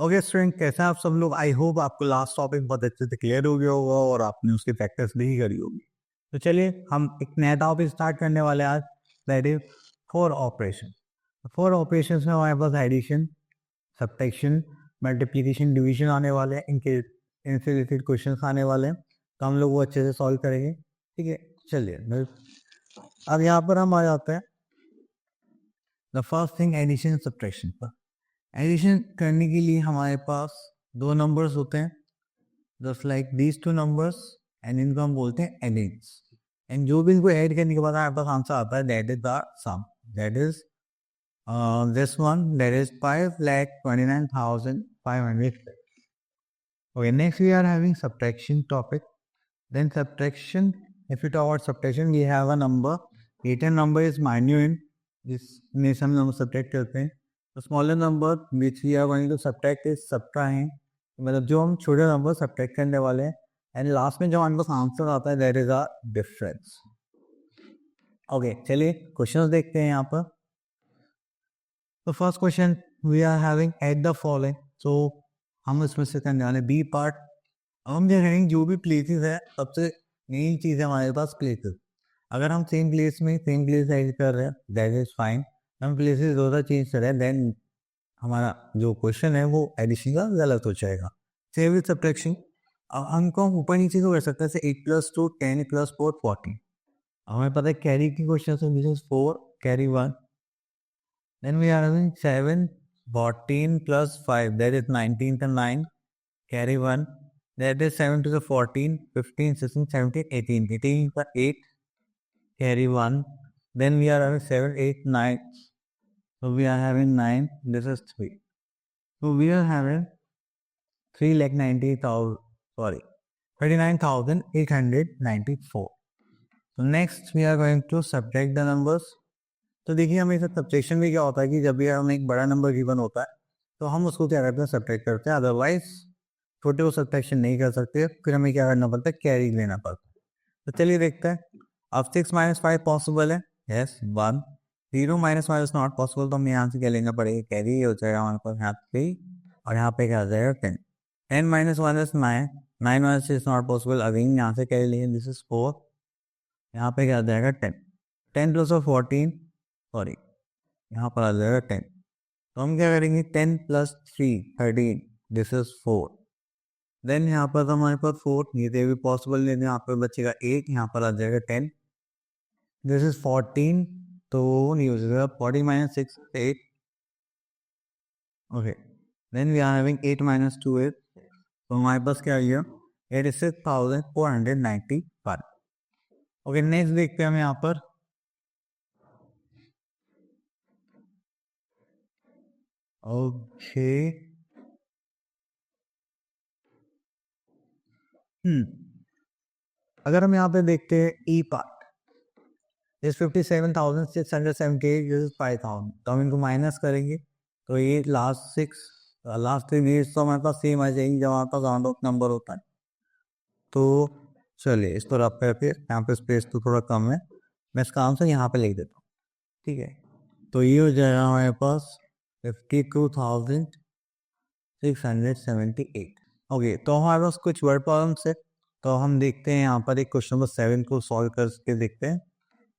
Okay student, कैसे हैं आप सब लोग। आई होप आपको लास्ट टॉपिक बहुत अच्छे से क्लियर हो गया होगा और आपने उसकी प्रैक्टिस भी करी होगी। तो चलिए हम एक नया टॉपिक स्टार्ट करने वाले हैं आज, that is four operation. Four operation में हमारे पास एडिशन, सब्ट्रैक्शन, मल्टीप्लिकेशन, डिवीजन आने वाले हैं। इनके इनसे रिलेटेड क्वेश्चन आने वाले हैं, तो हम लोग वो अच्छे से सॉल्व करेंगे। ठीक है, चलिए अब यहाँ पर हम आ जाते हैं the first thing, addition subtraction पर। एडिशन करने के लिए हमारे पास दो नंबर्स होते हैं, just like these two numbers, and इनको हम बोलते हैं एडिड्स। एंड जो भी इनको ऐड करने के बाद हमारे पास आंसर आता है, that is the sum, that is this one, that is 5,29,500. Okay, next we are having subtraction topic. Then subtraction, if you talk about subtraction, we have a number. Greater number is minuend, जिसमें से हम number subtract करते हैं. The smaller number which we are going to subtract is subtrahend, मतलब जो हम छोटे number subtract करने वाले हैं. एंड लास्ट में जो हमारे पास आंसर आता है, that is a difference. Okay, चलिए क्वेश्चंस देखते हैं यहाँ पर. तो first question we are having at the following. So हम इसमें से करने वाले बी पार्ट. हम क्या करेंगे, जो भी प्लेसेस है, सबसे मेन चीज़ है हमारे पास प्लेसेस. अगर हम सेम प्लेस में सेम प्लेस ऐड कर रहे हैं, दैट इज फाइन. हम प्लेसेस ज़्यादा चेंज कर रहे हैं, देन हमारा जो क्वेश्चन है वो एडिशन का गलत हो जाएगा. Same with subtraction. अब हमको हम ऊपर नीचे को कर सकते हैं, 8+2 10+4 14. हमें पता है कैरी की क्वेश्चन है, this is 4 carry 1. Then we are having 7 14 + 5, that is 19 का 9 carry 1. That is 7 to the 14 15 16 17 18 18 का 8 carry 1. Then we are having 7 8 9. So we are having 9, this is 3. So we are having 39,894. So next we are going to subtract the numbers. तो देखिए हमें subtraction में क्या होता है कि जब भी हमें एक बड़ा नंबर गिवन होता है तो हम उसको क्या करते हैं, सब्ट्रैक्ट करते हैं. अदरवाइज छोटे को सब्ट्रैक्शन नहीं कर सकते, फिर हमें क्या करना पड़ता है, कैरी लेना पड़ता है. तो चलिए देखते हैं. अब 6 - 5 पॉसिबल है, यस 1. 0 - 5 इज नॉट पॉसिबल, तो हमें यहाँ से क्या लेना पड़ेगा, कैरी हो जाएगा हमारे पास यहाँ पे, और यहाँ पे क्या आ जाएगा 10. 10 - 1 is 9. 9 - 1 is not possible, again यहाँ से कैरी लेंगे, दिस इज 4. यहाँ पे क्या आ जाएगा 10. 10 + 14, सॉरी यहाँ पर आ जाएगा 10. तो हम क्या करेंगे, 10 + 3 13, दिस इज 4. देन यहाँ पर तो हमारे पास 4, ये भी पॉसिबल नहीं है, यहाँ पर बचेगा 8, यहाँ पर आ जाएगा 10. दिस इज 14, तो नहीं हो जाएगा. 14 - 6 8. Okay, then we are having 8 - 2 8. तो हमारे पास क्या आ गया, 86,491. ओके, नेक्स्ट देखते हैं हम यहाँ पर. ओके, अगर हम यहाँ पे देखते हैं ई पार्ट, इस 57,678 इज 5,000, तो हम इनको माइनस करेंगे, तो ये लास्ट 3 डिजिट्स तो हमारे पास सेम आ जाएंगी जब हमारे पास राउंड ऑफ नंबर होता है. तो चलिए इस पर आप करके, यहाँ पे स्पेस तो थोड़ा कम है, मैं इसका आंसर यहाँ पे लिख देता हूँ. ठीक है, तो ये हो जाएगा हमारे पास 52,678. ओके, तो हमारे पास कुछ वर्ड प्रॉब्लम्स है, तो हम देखते हैं यहाँ पर एक क्वेश्चन नंबर 7 को सॉल्व करके देखते हैं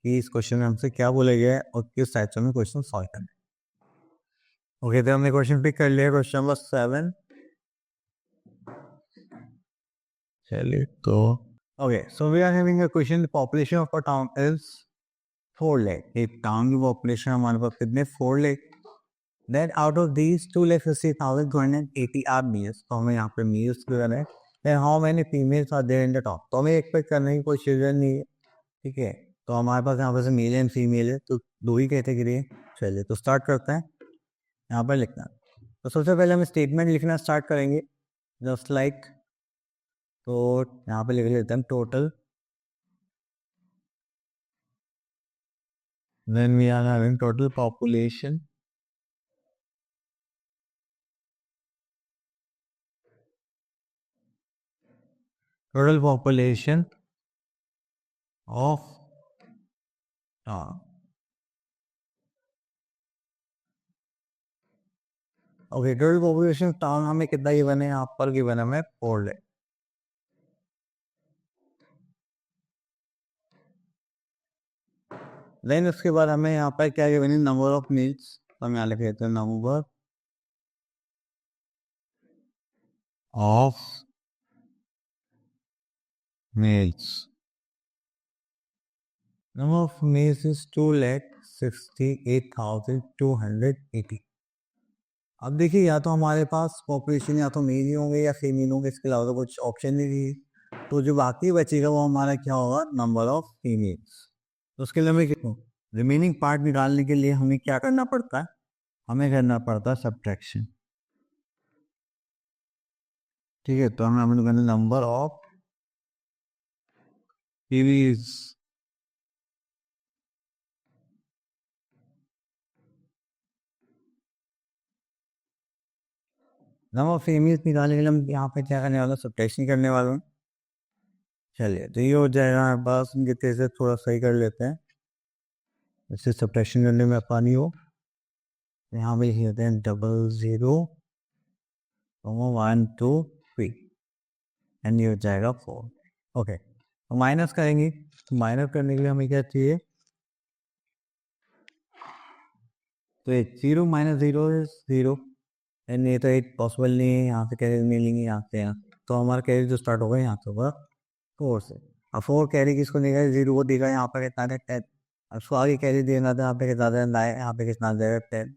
कि इस क्वेश्चन में हमसे क्या बोला गया है और किस टाइप से हमें क्वेश्चन सॉल्व करना है. ओके, तो हमने क्वेश्चन पिक कर लिया, क्वेश्चन नंबर 7. चलिए तो okay, so we are having a question, the population of a town is 4 lakh. एक टाउन की पॉपुलेशन हमारे पास कितने, 4 lakh. Then out of these 2,50,280 are males. तो हमें यहाँ पे मेल्स गिवन है. Then how many females are there in the town. तो हमें एक्सपेक्ट करने की कोई चिल्ड्रन नहीं है. ठीक है, तो हमारे पास यहाँ पे मेल एंड फीमेल है, तो 2 ही कैटेगरी है. चलिए तो स्टार्ट करते हैं. यहाँ पर लिखना, तो सबसे पहले हम स्टेटमेंट लिखना स्टार्ट करेंगे, जस्ट लाइक. तो यहाँ पे लिख लेते हैं total. Then we are having total population. Total population of okay, total population town हमें कितना गिवन है यहाँ पर? गिवन है हमें 4 लाख। देन उसके बाद हमें यहाँ पर क्या गिवन है? Number of meals. तो हम यहाँ लिख देते हैं number of meals. Number of meals is 2,68,280। अब देखिए, या तो हमारे पास पॉपुलेशन या तो मेल ही होंगे या फीमेल होंगे, इसके अलावा तो कुछ ऑप्शन नहीं दी। तो जो बाकी बचेगा वो हमारा क्या होगा? Number of females. तो उसके लिए हमें क्या, रिमेनिंग पार्ट निकालने के लिए हमें क्या करना पड़ता है? हमें करना पड़ता है सब्ट्रैक्शन। ठीक है, तो हमें करना number of females number of females निकालने के लिए हम यहाँ पे क्या करने वाला? सब्ट्रैक्शन करने वाला हूँ। चलिए, तो ये हो जाएगा। बस इनके तेज से थोड़ा सही कर लेते हैं, इससे सब्ट्रैक्शन करने में आसानी हो। यहाँ पे लिख देते हैं 00, 1 2 3 एंड ये हो जाएगा 4। ओके, तो माइनस करेंगे। तो माइनस करने के लिए हमें क्या चाहिए? तो 0 - 0 इज 0 एंड ये तो 8 पॉसिबल नहीं है। यहाँ से कैरी मिलेंगे, यहाँ से यहाँ। तो हमारा कैरी जो स्टार्ट होगा यहाँ से होगा 4 से। अब 4 कैरी किसको देगा? 0 को देगा। यहाँ पर कितना है? 10। अब उसको आगे कैरी देना था, यहाँ पे कितना था? 9। यहाँ पे कितना देगा? 10।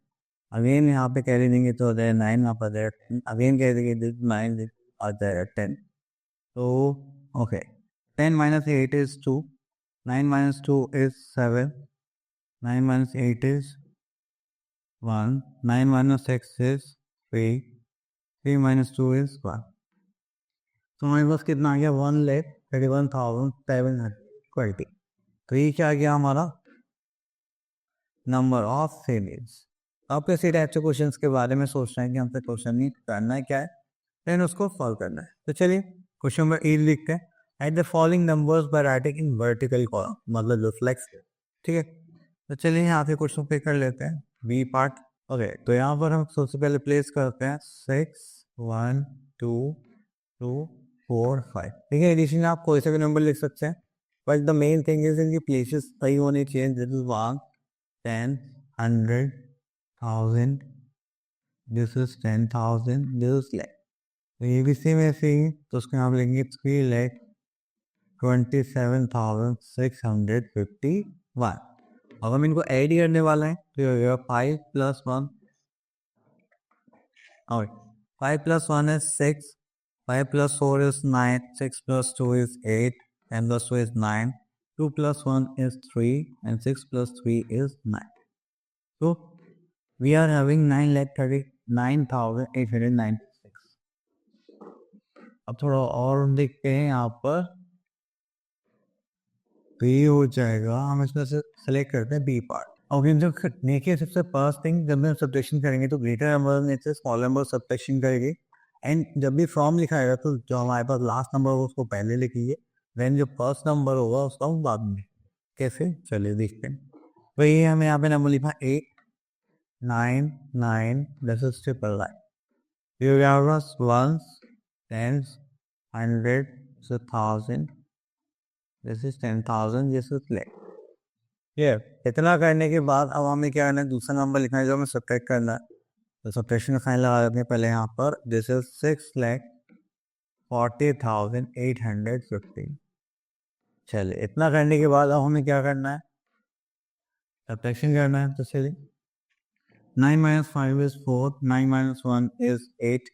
अगेन यहाँ पे कैरी देंगे तो हो जाएगा 9। यहाँ पर देगा, अगेन कैरी देंगे 9 आ जाएगा 10। तो okay, 10 - 8 is 2, 9 - 2 is 7, 9 - 8 is 1, 9 - 6 is 3, 3 - 2 is 1। तो हमारे पास कितना आ गया? 1,31,720। तो ये क्या आ गया हमारा? Number of females. आप इसी टाइप से क्वेश्चन के बारे में सोच रहे हैं कि हमसे क्वेश्चन नहीं करना है क्या है, लेकिन उसको सॉल्व करना है। तो चलिए क्वेश्चन नंबर ए लिखते हैं। Eight the following numbers by writing in vertical column, मतलब जो फ्लेक्स है। ठीक है, तो चलिए यहाँ पे क्वेश्चन पे कर लेते हैं बी पार्ट। ओके, तो यहाँ पर हम सबसे पहले प्लेस करते हैं 6 1 2 2 4 5। ठीक है, एडिशन आप कोई सा भी नंबर लिख सकते हैं, but the main thing is इनकी प्लेसेस सही होनी चाहिए। This is 1 10 100 1000, this is 10,000, this is lakh. तो ये भी सेम ऐसे ही, तो उसको यहाँ लेंगे 3,27,651। अब हम इनको ऐड करने वाला है, तो ये 5 + 1 और 5 + 1 is 6, 5 + 4 is 9, 6 + 2 is 8, 10 + 2 is 9, 2 + 1 is 3 and 6 + 3 is 9. So we are having 9,39,896. अब थोड़ा और देखते हैं यहाँ पर, तो ये हो जाएगा। हम इसमें से सेलेक्ट करते हैं बी पार्ट। और जो देखिए, सबसे फर्स्ट थिंग, जब हम सब्ट्रैक्शन करेंगे तो ग्रेटर नंबर में से स्मॉल नंबर सब्ट्रैक्शन करेंगे। एंड जब भी फॉर्म लिखाएगा तो जो हमारे पास लास्ट नंबर होगा उसको पहले लिखिए, देन जो फर्स्ट नंबर होगा उसका हम बाद में। कैसे? चलिए देखते हैं। तो ये हमें यहाँ पे नंबर लिखा 8 9 9, दिस इज 999। फिर यहाँ पास 1s 10s 100 1000, this is 10,000, this is lakh. ये इतना करने के बाद अब हमें क्या करना है? दूसरा नंबर लिखना है जो हमें सब्ट्रैक्ट करना है। तो सब्ट्रैक्शन का साइन लगा देते हैं पहले यहाँ पर। This is 6,40,850। चलिए, इतना करने के बाद अब हमें क्या करना है? सब्ट्रैक्शन करना है। तो चलिए, 9 - 5 is 4, 9 - 1 is 8,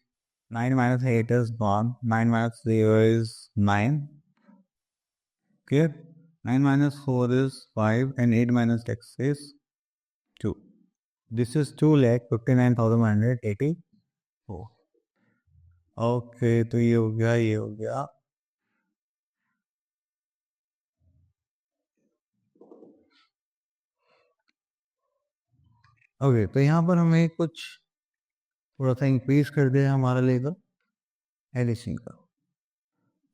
9 - 8 is 1, 9 - 0 is 9. Clear? 9 - 4 is 5 and 8 - 6 is 2. This is 2,59,184. Okay, तो ये हो गया, ये हो गया। ओके, तो यहाँ पर हमें कुछ थोड़ा सा इंक्रीज कर दिया हमारा लेवल एडिशन का।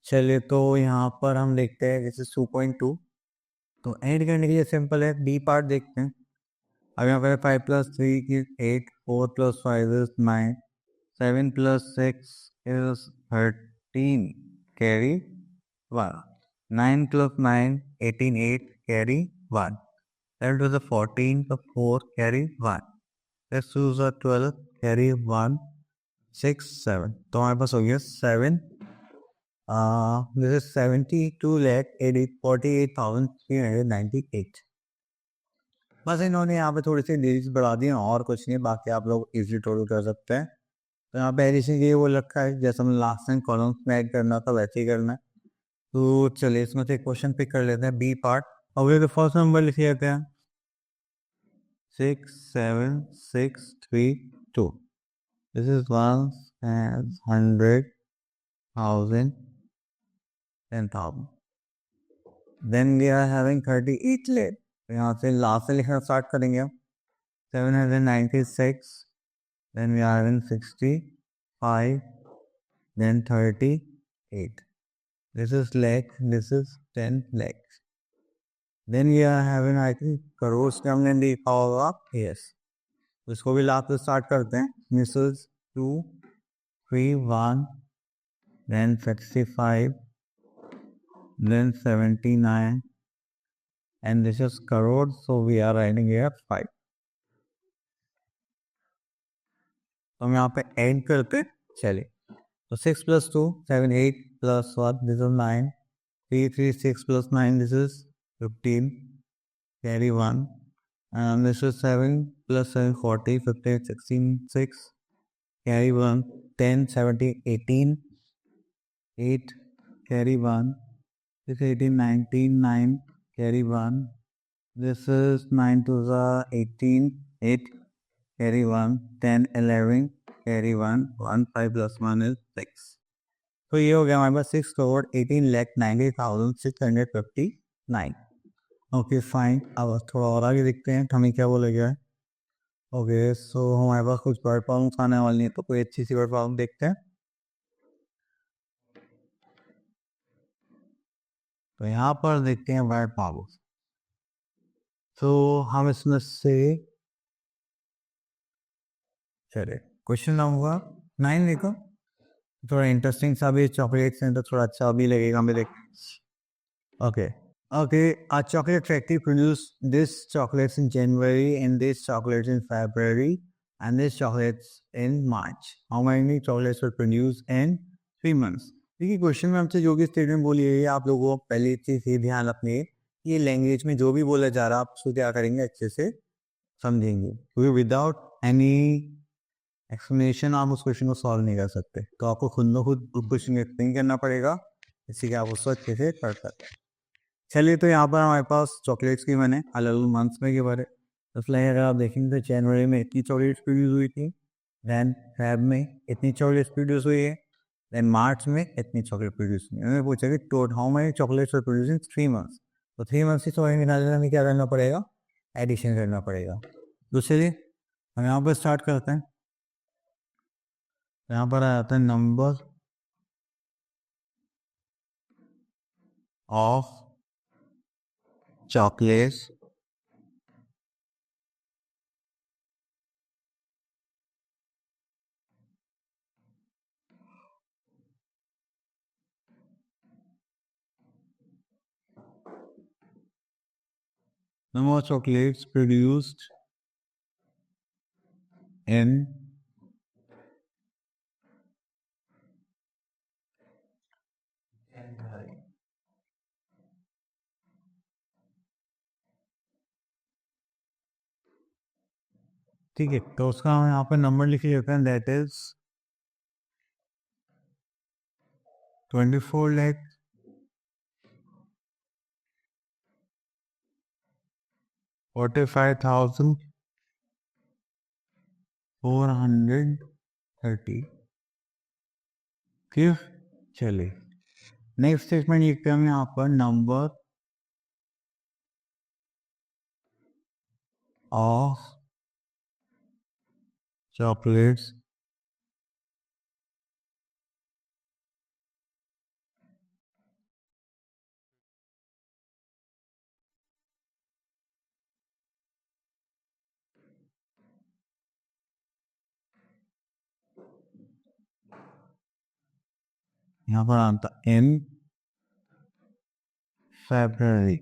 चलिए, तो यहाँ पर हम देखते हैं जैसे 2.2। तो ऐड करने के लिए सिंपल है, बी पार्ट देखते हैं। अब यहाँ पर 5 + 3 की 8, 4 + 5 is 9, 7 plus 6 is 13, carry 1. 9 plus 9, 18, 8, carry 1. 7 to the 14 plus 4, carry 1. 6 to the 12, carry 1, 6, 7. तो हमारे पास हो गया 7. This is 48,398. बस इन्होंने यहाँ पे थोड़ी सी डिजिट बढ़ा दी और कुछ नहीं, बाकी आप लोग इजीली टोटल कर सकते हैं. तो यहाँ पे एडिशन ये वो रखा है जैसे हमने लास्ट टाइम कॉलम्स में ऐड करना था वैसे ही करना है. तो चलिए इसमें से एक क्वेश्चन पिक कर लेते हैं, बी पार्ट. और तो फर्स्ट नंबर लिख लेते हैं 67632. This is 100, 1000, 10,000. Then we are having 38 let. यहाँ से लास्ट से लिखना स्टार्ट करेंगे हम. 796. Then we are having 65, then 38. This is lakh, this is 10 lakhs. Then we are having, I think, crores का हमने देखा होगा. Yes. इसको भी लाख से स्टार्ट करते हैं. This is 2, 3, 1, then 65, then 79, and this is crores, so we are writing here 5. तो हम यहाँ पे एड करते चलिए. So 6 plus 2, 7, 8 plus 1, this is 9. 3, 3, 6 plus 9, this is 15. Carry 1. And this is 7 plus 7, 40, 15, 16, 6. Carry 1. 10, 17, 18. 8. Carry 1. This is 18, 19, 9. Carry 1. This is 9 to the 18. 8. Carry 1. 10, 11. Carry 1. 1, 5 plus 1 is 6. तो ये हो गया हमारे पास 6,18,90,659. Okay fine. अब थोड़ा और आगे देखते हैं हमें क्या बोला गया है. ओके सो हमारे पास कुछ वर्ड प्रॉब्लम्स आने वाली हैं, तो कोई अच्छी सी वर्ड प्रॉब्लम देखते हैं. तो यहाँ पर देखते हैं वर्ड प्रॉब्लम. तो हम इसमें से चलिए क्वेश्चन नंबर 9 देखो. थोड़ा इंटरेस्टिंग सा भी चॉकलेट्स हैं तो थोड़ा अच्छा भी लगेगा हमें देख. Okay. Okay, a chocolate factory produced this chocolates in January and this chocolates in February and this chocolates in March. How many chocolates were produced in 3 months? देखिए क्वेश्चन में हमसे जो भी स्टेटमेंट बोली है आप लोगों को पहली चीज ये ध्यान रखनी है, ये लैंग्वेज में जो भी बोला जा रहा है आप उसको क्या करेंगे अच्छे से समझेंगे, क्योंकि विदाउट एनी एक्सप्लेनेशन आप उस क्वेश्चन को सॉल्व नहीं कर सकते. तो आपको खुद ब खुद उस क्वेश्चन को एक्सप्लेन करना पड़ेगा, इससे कि आप उसको अच्छे से कर सकते. चलिए तो यहाँ पर हमारे पास चॉकलेट्स की मैंने अलग अलग मंथ्स में के बारे. तो अगर आप देखेंगे तो जनवरी में इतनी चॉकलेट्स प्रोड्यूस हुई थी, देन फेब में इतनी चॉकलेट्स प्रोड्यूस हुई है, देन मार्च में इतनी चॉकलेट प्रोड्यूस हुई. मैंने पूछा कि total how many chocolates are produce in 3 months. तो 3 मंथ्स की चॉकलेट निकालने में हमें क्या करना पड़ेगा, एडिशन करना पड़ेगा. तो चलिए हम यहाँ पर स्टार्ट करते हैं. यहाँ पर आ जाता है number of chocolates number of chocolates produced in ठीक है. तो उसका हम यहाँ पर नंबर लिख लेते हैं, दैट इज 24 लाख 45,430. फिर चलिए नेक्स्ट स्टेटमेंट लिखते हैं हम यहाँ पर, नंबर ऑफ चॉकलेट्स यहाँ पर आता इन February.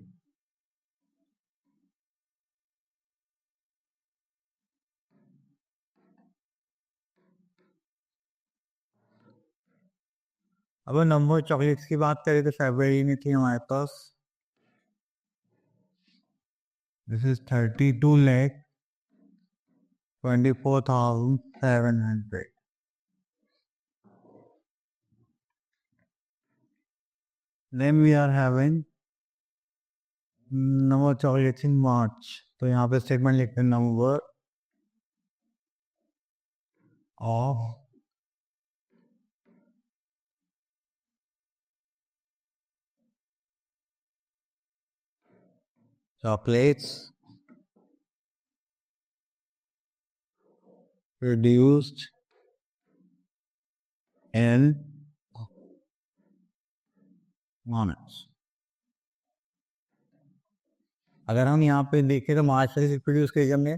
अब नंबर चॉकलेट्स की बात करें तो फरवरी में थी हमारे पास, this is 32,24,700. Then we are having number chocolates in March. तो यहाँ पे स्टेटमेंट लिखते हैं number of chocolates produced in March. अगर हम यहाँ पे देखें तो मार्च से प्रोड्यूस किए हमने,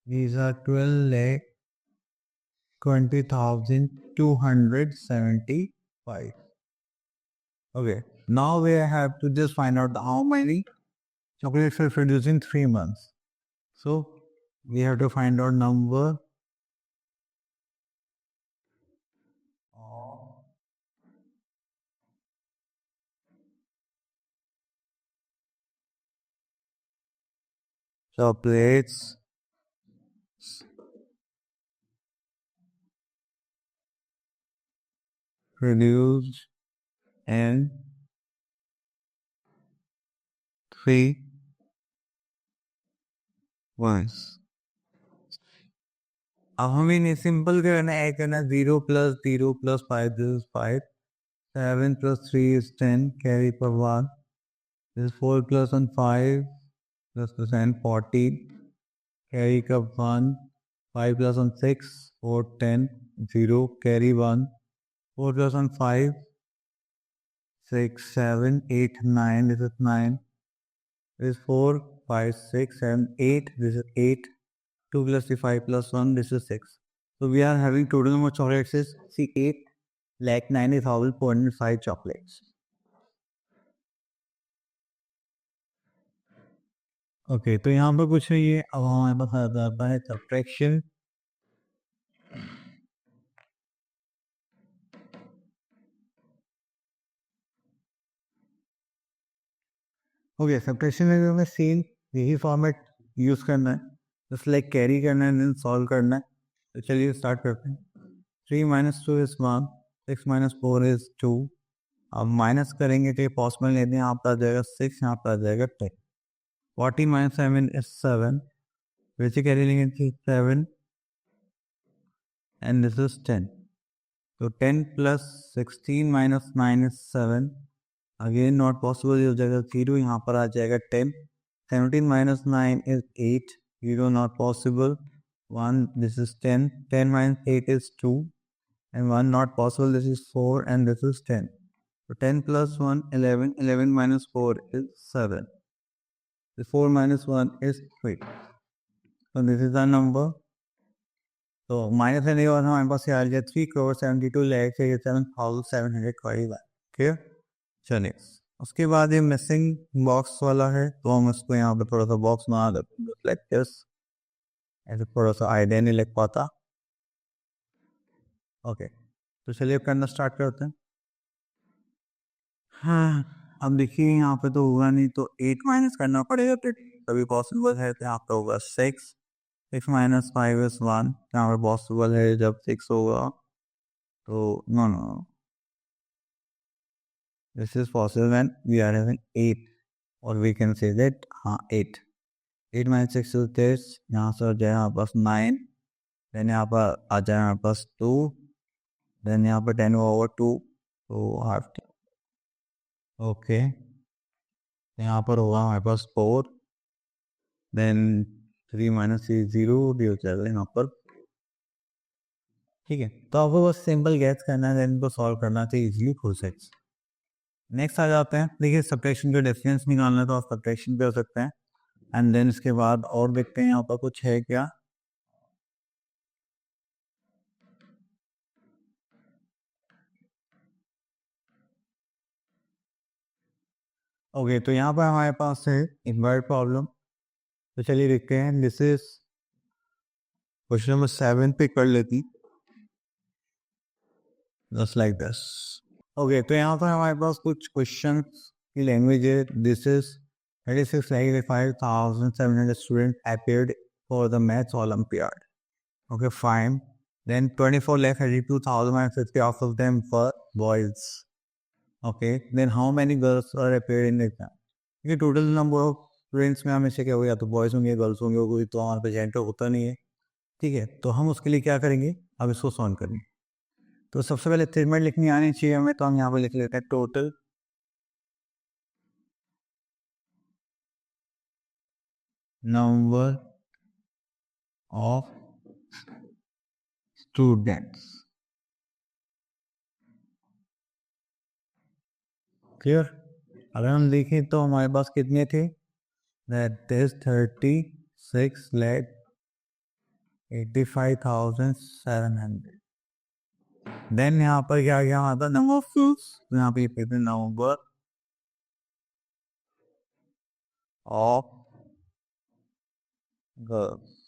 these are 12,20,275. Okay, now we have to just find out how many chocolates were produced in 3 months. So we have to find out number of chocolates produced in 3 months. अब हमें इन्हें सिंपल करना है, करना 0 plus 0 plus 5, this is 5. 7 plus 3 is 10, carry per 1. This is 4 plus 1, 5 plus 2, 10, 14. Carry cup 1. 5 plus 1, 6, 4, 10, 0, carry 1. 4 plus 1, 5, 6, 7, 8, 9, this is 9. This is 4, 5, 6, 7, 8, this is 8. 2 plus 3, 5 plus 1, this is 6. So we are having total number of chocolates is 8,90,405 chocolates. Okay तो यहाँ पर कुछ है ये, अब हमारे पास आता है सब्ट्रैक्शन. ओके सब्ट्रैक्शन में हमें सेम यही फॉर्मेट यूज करना है, जस्ट लाइक कैरी करना है देन सॉल्व करना है. तो चलिए स्टार्ट करते हैं. 3 minus 2 is 1, 6 minus 4 is 2. अब माइनस करेंगे तो ये पॉसिबल नहीं है, यहाँ पर आ जाएगा 6, यहाँ पर आ जाएगा 10. 14 minus 7 is 7, which you carry लेंगे 7 and this is 10. So 10 plus 16 minus 9 is 7. Again not possible, ये हो जाएगा 0, यहाँ पर आ जाएगा 10. 17 minus 9 is 8, 0 not possible. 1, this is 10. 10 minus 8 is 2 and 1 not possible, this is 4 and this is 10. So 10 plus 1, 11. 11 minus 4 is 7. The 4 minus 1 is 3. So this is the number. तो minus करने के बाद हमारे पास ये आ गया 3,72,741. क्लियर. चलिए उसके बाद ये मिसिंग बॉक्स वाला है, तो हम इसको यहाँ पे थोड़ा सा बॉक्स बना देते हैं लाइक दिस. ऐसे थोड़ा सा आइडिया नहीं लग पाता. ओके तो चलिए करना स्टार्ट करते हैं. हाँ अब देखिए यहाँ पे तो होगा नहीं, तो 8 माइनस करना पड़ेगा, तो तभी पॉसिबल है. तो यहाँ पे होगा 6. 6 minus 5 is 1. यहाँ पे पॉसिबल है जब 6 होगा, तो no no, this is possible when we are having 8, or we can say that 8. 8 minus 6 is this. यहाँ से हो जाए यहाँ पास 9. then यहाँ पर आ जाए यहाँ पास 2. then यहाँ पर 10 over 2, तो हाफ. ओके यहाँ पर होगा हमारे पास 4. then 3 minus 3 0 भी हो जाएगा यहाँ पर. ठीक है, तो आपको बस सिंपल गैस करना है, देन इनको सॉल्व करना चाहिए इजीली हो सकता. नेक्स्ट आ जाते हैं. देखिए सब्ट्रैक्शन का डिफरेंस निकालना है तो आप सब्ट्रैक्शन कर सकते हैं, एंड देन इसके बाद और देखते हैं यहाँ पर कुछ है क्या. ओके, तो यहाँ पर हमारे पास है इनवर्ट प्रॉब्लम। तो चलिए देखते हैं। दिस इज क्वेश्चन नंबर 7 पे कर लेती, जस्ट लाइक दिस। ओके, तो यहाँ पर हमारे पास कुछ क्वेश्चन की लैंग्वेज है। This is 36,85,700 students appeared for the maths Olympiad. Okay, fine. Then 24,32,050 of them were boys. Okay, then how many girls are appeared in the exam? ये total number of students में हमेशा क्या होगा, या तो boys होंगे girls होंगे, कोई तो हमारे पे जेंडर होता नहीं है। ठीक है, तो हम उसके लिए क्या करेंगे, अब इसको सॉल्व करेंगे। तो सबसे पहले स्टेटमेंट लिखनी आनी चाहिए हमें, तो हम यहाँ पे लिख लेते हैं total number of students. Clear? अगर हम देखें तो हमारे पास कितने थे, दैट इज 36,85,700। देन यहाँ पर क्या क्या आता है, नंबर ऑफ स्टूडेंट्स। तो यहाँ पे लिखते हैं नंबर ऑफ गर्ल्स।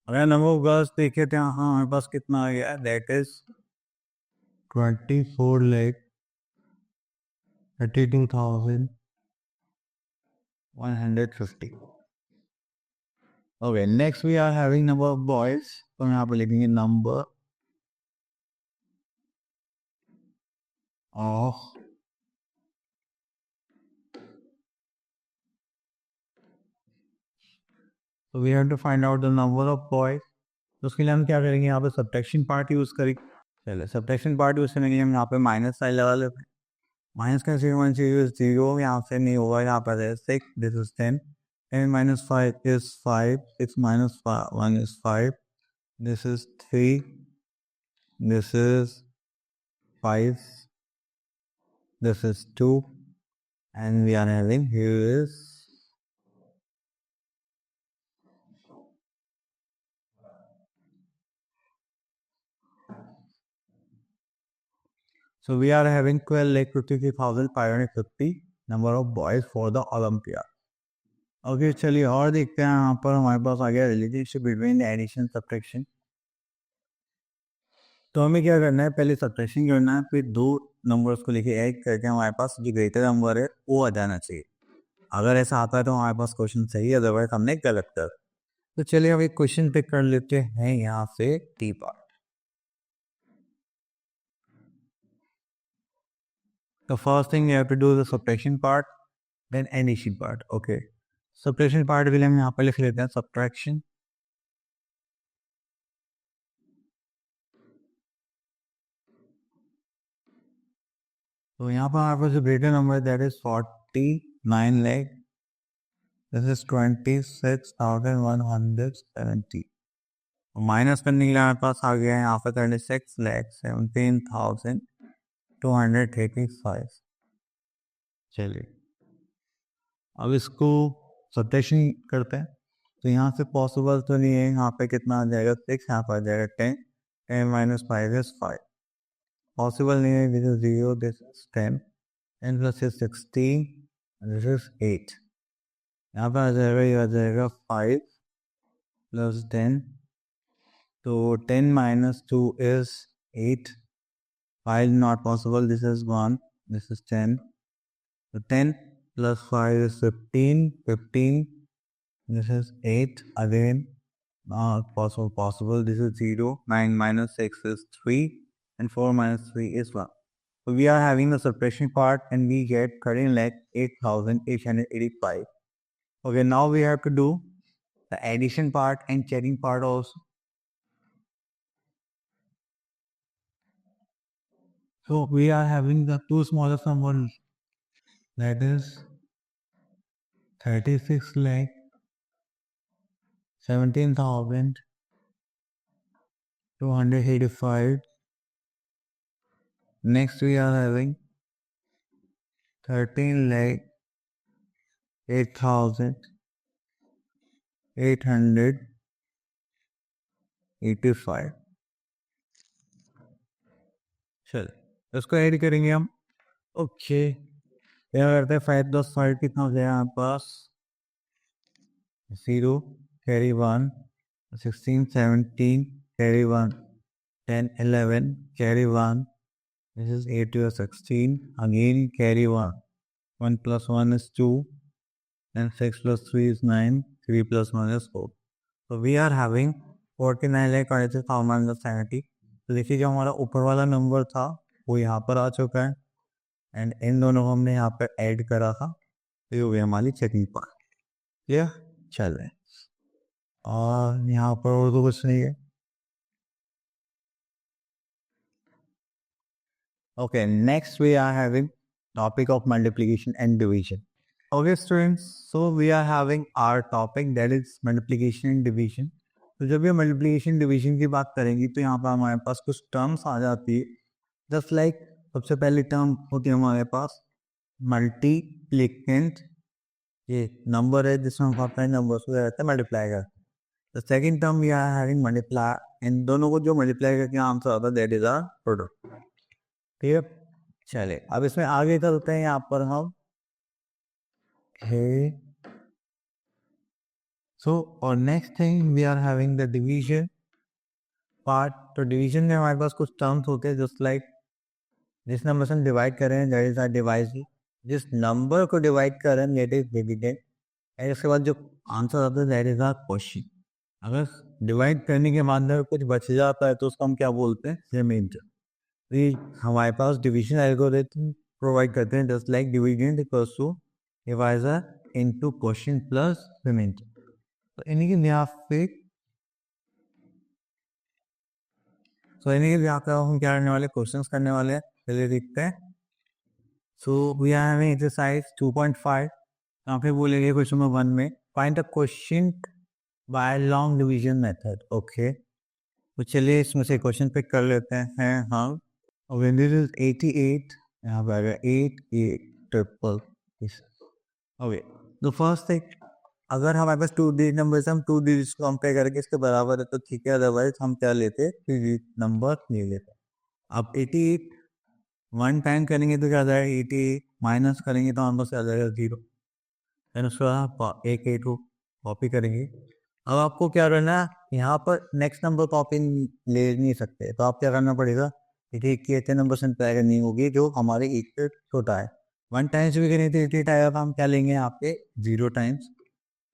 अगर नंबर ऑफ गर्ल्स देखे तो यहाँ हमारे पास कितना आ गया, that is 24,32,150। Okay, next we are having number of boys. तो यहाँ पे लिखेंगे नंबर ऑफ तो we have to find out the number of boys. तो उसके लिए हम क्या करेंगे, यहाँ पे सब्ट्रैक्शन पार्ट यूज करेंगे। चलिए, सब्ट्रैक्शन पार्ट यूज करने के लिए हम यहाँ पे माइनस साइन लगा लेते हैं। माइनस का जीरो, यहाँ से नहीं होगा, यहाँ पर है 6, this is 10, 10 minus 5 is 5, 6 minus 1 is 5, this is 3, this is 5, this is 2, and we are having here is so we are having 12,53,550 number of boys for the Olympiad. Okay, चलिए और देखते हैं। यहाँ पर हमारे पास आ गया रिलेशनशिप बिटवीन एडिशन सब्ट्रैक्शन। तो हमें क्या करना है, पहले सब्ट्रैक्शन करना है, फिर दो नंबर्स को लेके ऐड करके हमारे पास जो ग्रेटर नंबर है वो आ जाना चाहिए। अगर ऐसा आता है तो हमारे पास क्वेश्चन सही है, अदरवाइज हमने गलत कर। तो चलिए अब एक क्वेश्चन पिक कर लेते हैं यहाँ से T part. The first thing you have to do is the subtraction part, then addition part. Okay, subtraction part के लिए हम यहाँ पर लिख लेते हैं subtraction। तो यहाँ पर हमारे पास जो ग्रेटर नंबर है that is 49 lakh, this is 26,170। Minus करने के लिए हमारे पास आ गया है यहाँ पर 36,17,285। चलिए अब इसको सब्ट्रैक्शन करते हैं। तो यहाँ से पॉसिबल तो नहीं है, यहाँ पे कितना आ जाएगा 6, यहाँ पर आ जाएगा 10, 10 minus 5 is 5। पॉसिबल नहीं है, this is 0, this is 10, 10 plus is 16, this is 8। यहाँ पर आ जाएगा, ये आ जाएगा 5 plus 10, तो 10 minus 2 is 8, 5 not possible, this is 1, this is 10, so 10 plus 5 is 15, 15, this is 8 again, not possible, this is 0, 9 minus 6 is 3, and 4 minus 3 is 1. So we are having the subtraction part and we get 13,08,885. Okay, now we have to do the addition part and checking part also. So we are having the two smallest numbers, that is 36 lakh 17,285. Next we are having 13 lakh 8,885. चल इसको add करेंगे हम। Okay, क्या करते हैं 5 + 5 कितना हो जाएगा हमारे पास 0 carry 1 16 17 carry 1 10 11 carry 1 this is 8 to 16 again carry 1 1 plus 1 is 2 and 6 plus 3 is 9 3 plus 1 is 4 so we are having 49,26,070 तो देखिए जो हमारा ऊपर वाला नंबर था वो यहाँ पर आ चुका है एंड इन दोनों को हमने यहाँ पर ऐड करा था तो ये हो गई हमारी चेकिंग पार्ट ये चल रहे और यहाँ पर और तो कुछ नहीं है Okay, next we are having topic of multiplication and division. Okay, students, so we are having our topic that is multiplication and division. तो जब ये multiplication division की बात करेंगे तो यहाँ पर हमारे पास कुछ terms आ जाती है just like सबसे पहली term होती है हमारे पास multiplicand ये number है जिसमें हम अपने numbers को रहता है multiply करते हैं the second term we are having multiply इन दोनों को जो multiply करके आंसर आता है that is our product. ठीक है चले अब इसमें आगे चलते हैं यहाँ पर हम सो और next thing we are having the division part तो डिवीजन में हमारे पास कुछ टर्म्स होते हैं जस्ट लाइक जिस नंबर से हम डिवाइड कर रहे हैं दैट इज आवर डिवाइजर जिस नंबर को डिवाइड कर रहे हैं दैट इज डिविडेंड एंड उसके बाद जो आंसर आता है दैट इज आवर क्वेश्चन अगर डिवाइड करने के बाद कुछ बच जाता है तो उसको हम क्या बोलते हैं रिमाइंडर हमारे पास डिवीजन एल्गोरिथम प्रोवाइड करते हैं just like dividend equals to divisor into question plus reminder तो इन्हीं के यहाँ पे इन्हीं के यहाँ पे हम क्या करने वाले क्वेश्चंस करने वाले हैं चलिए देखते हैं so we are having exercise 2.5 यहाँ पे बोलेंगे क्वेश्चन नंबर 1 में find the question by long division method okay तो चलिए इसमें से क्वेश्चन पिक कर लेते हैं हम when this is 88 यहाँ पे आएगा 8 8 ट्रिपल ओके तो फर्स्ट थिंग अगर हमारे पास 2 डिजिट नंबर हम 2 डिजिट्स को कंपेयर करके इसके बराबर है तो ठीक है अदरवाइज हम क्या लेते 3 डिजिट नंबर ले लेते अब 88 1 टाइम करेंगे तो क्या आ जाएगा 88 माइनस करेंगे तो हमारे पास आ जाएगा 0 देन उसके बाद एक 8 को कॉपी करेंगे अब आपको क्या करना है यहाँ पर नेक्स्ट नंबर कॉपी ले नहीं सकते तो आप क्या करना पड़ेगा एक की इतने नंबर से करनी होगी जो हमारे एक से छोटा है 1 टाइम्स भी करेंगे तो 88 आएगा तो हम क्या लेंगे यहाँ पे 0 टाइम्स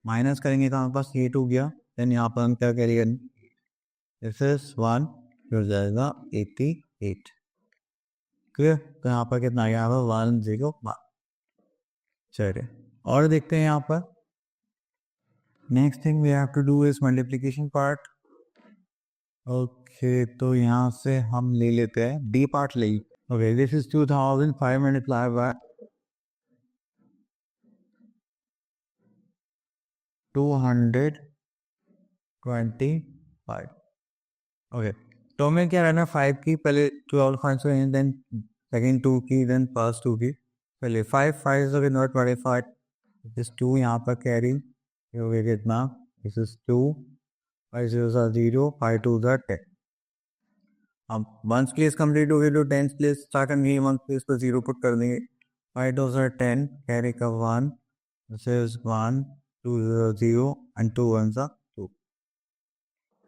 माइनस करेंगे तो हमारे पास 8 हो गया देन यहाँ पर हम क्या करेंगे दिस इज 1 हो जाएगा 88 क्लियर तो यहाँ पर कितना आ गया 101 चलिए और देखते हैं यहाँ पर next thing we have to do is multiplication part okay तो यहाँ से हम ले लेते हैं डी पार्ट ले okay this is 2005 multiply by 225 okay तो हमें क्या रहना 5 की पहले 12 फाइंड देन सेकंड 2 की देन फर्स्ट 2 की पहले 5 5 इज नॉट 25 दिस 2 यहाँ पर कैरी हो गया कितना this is 2 5 zeros are 0 5 2s are 10 अब 1s प्लेस कंप्लीट हो गई तो 10s प्लेस स्टार्ट करेंगे 1 प्लेस पर 0 पुट कर देंगे 5 2s are 10 कैरी का 1 this is 1 2 0 and 2 1s are 2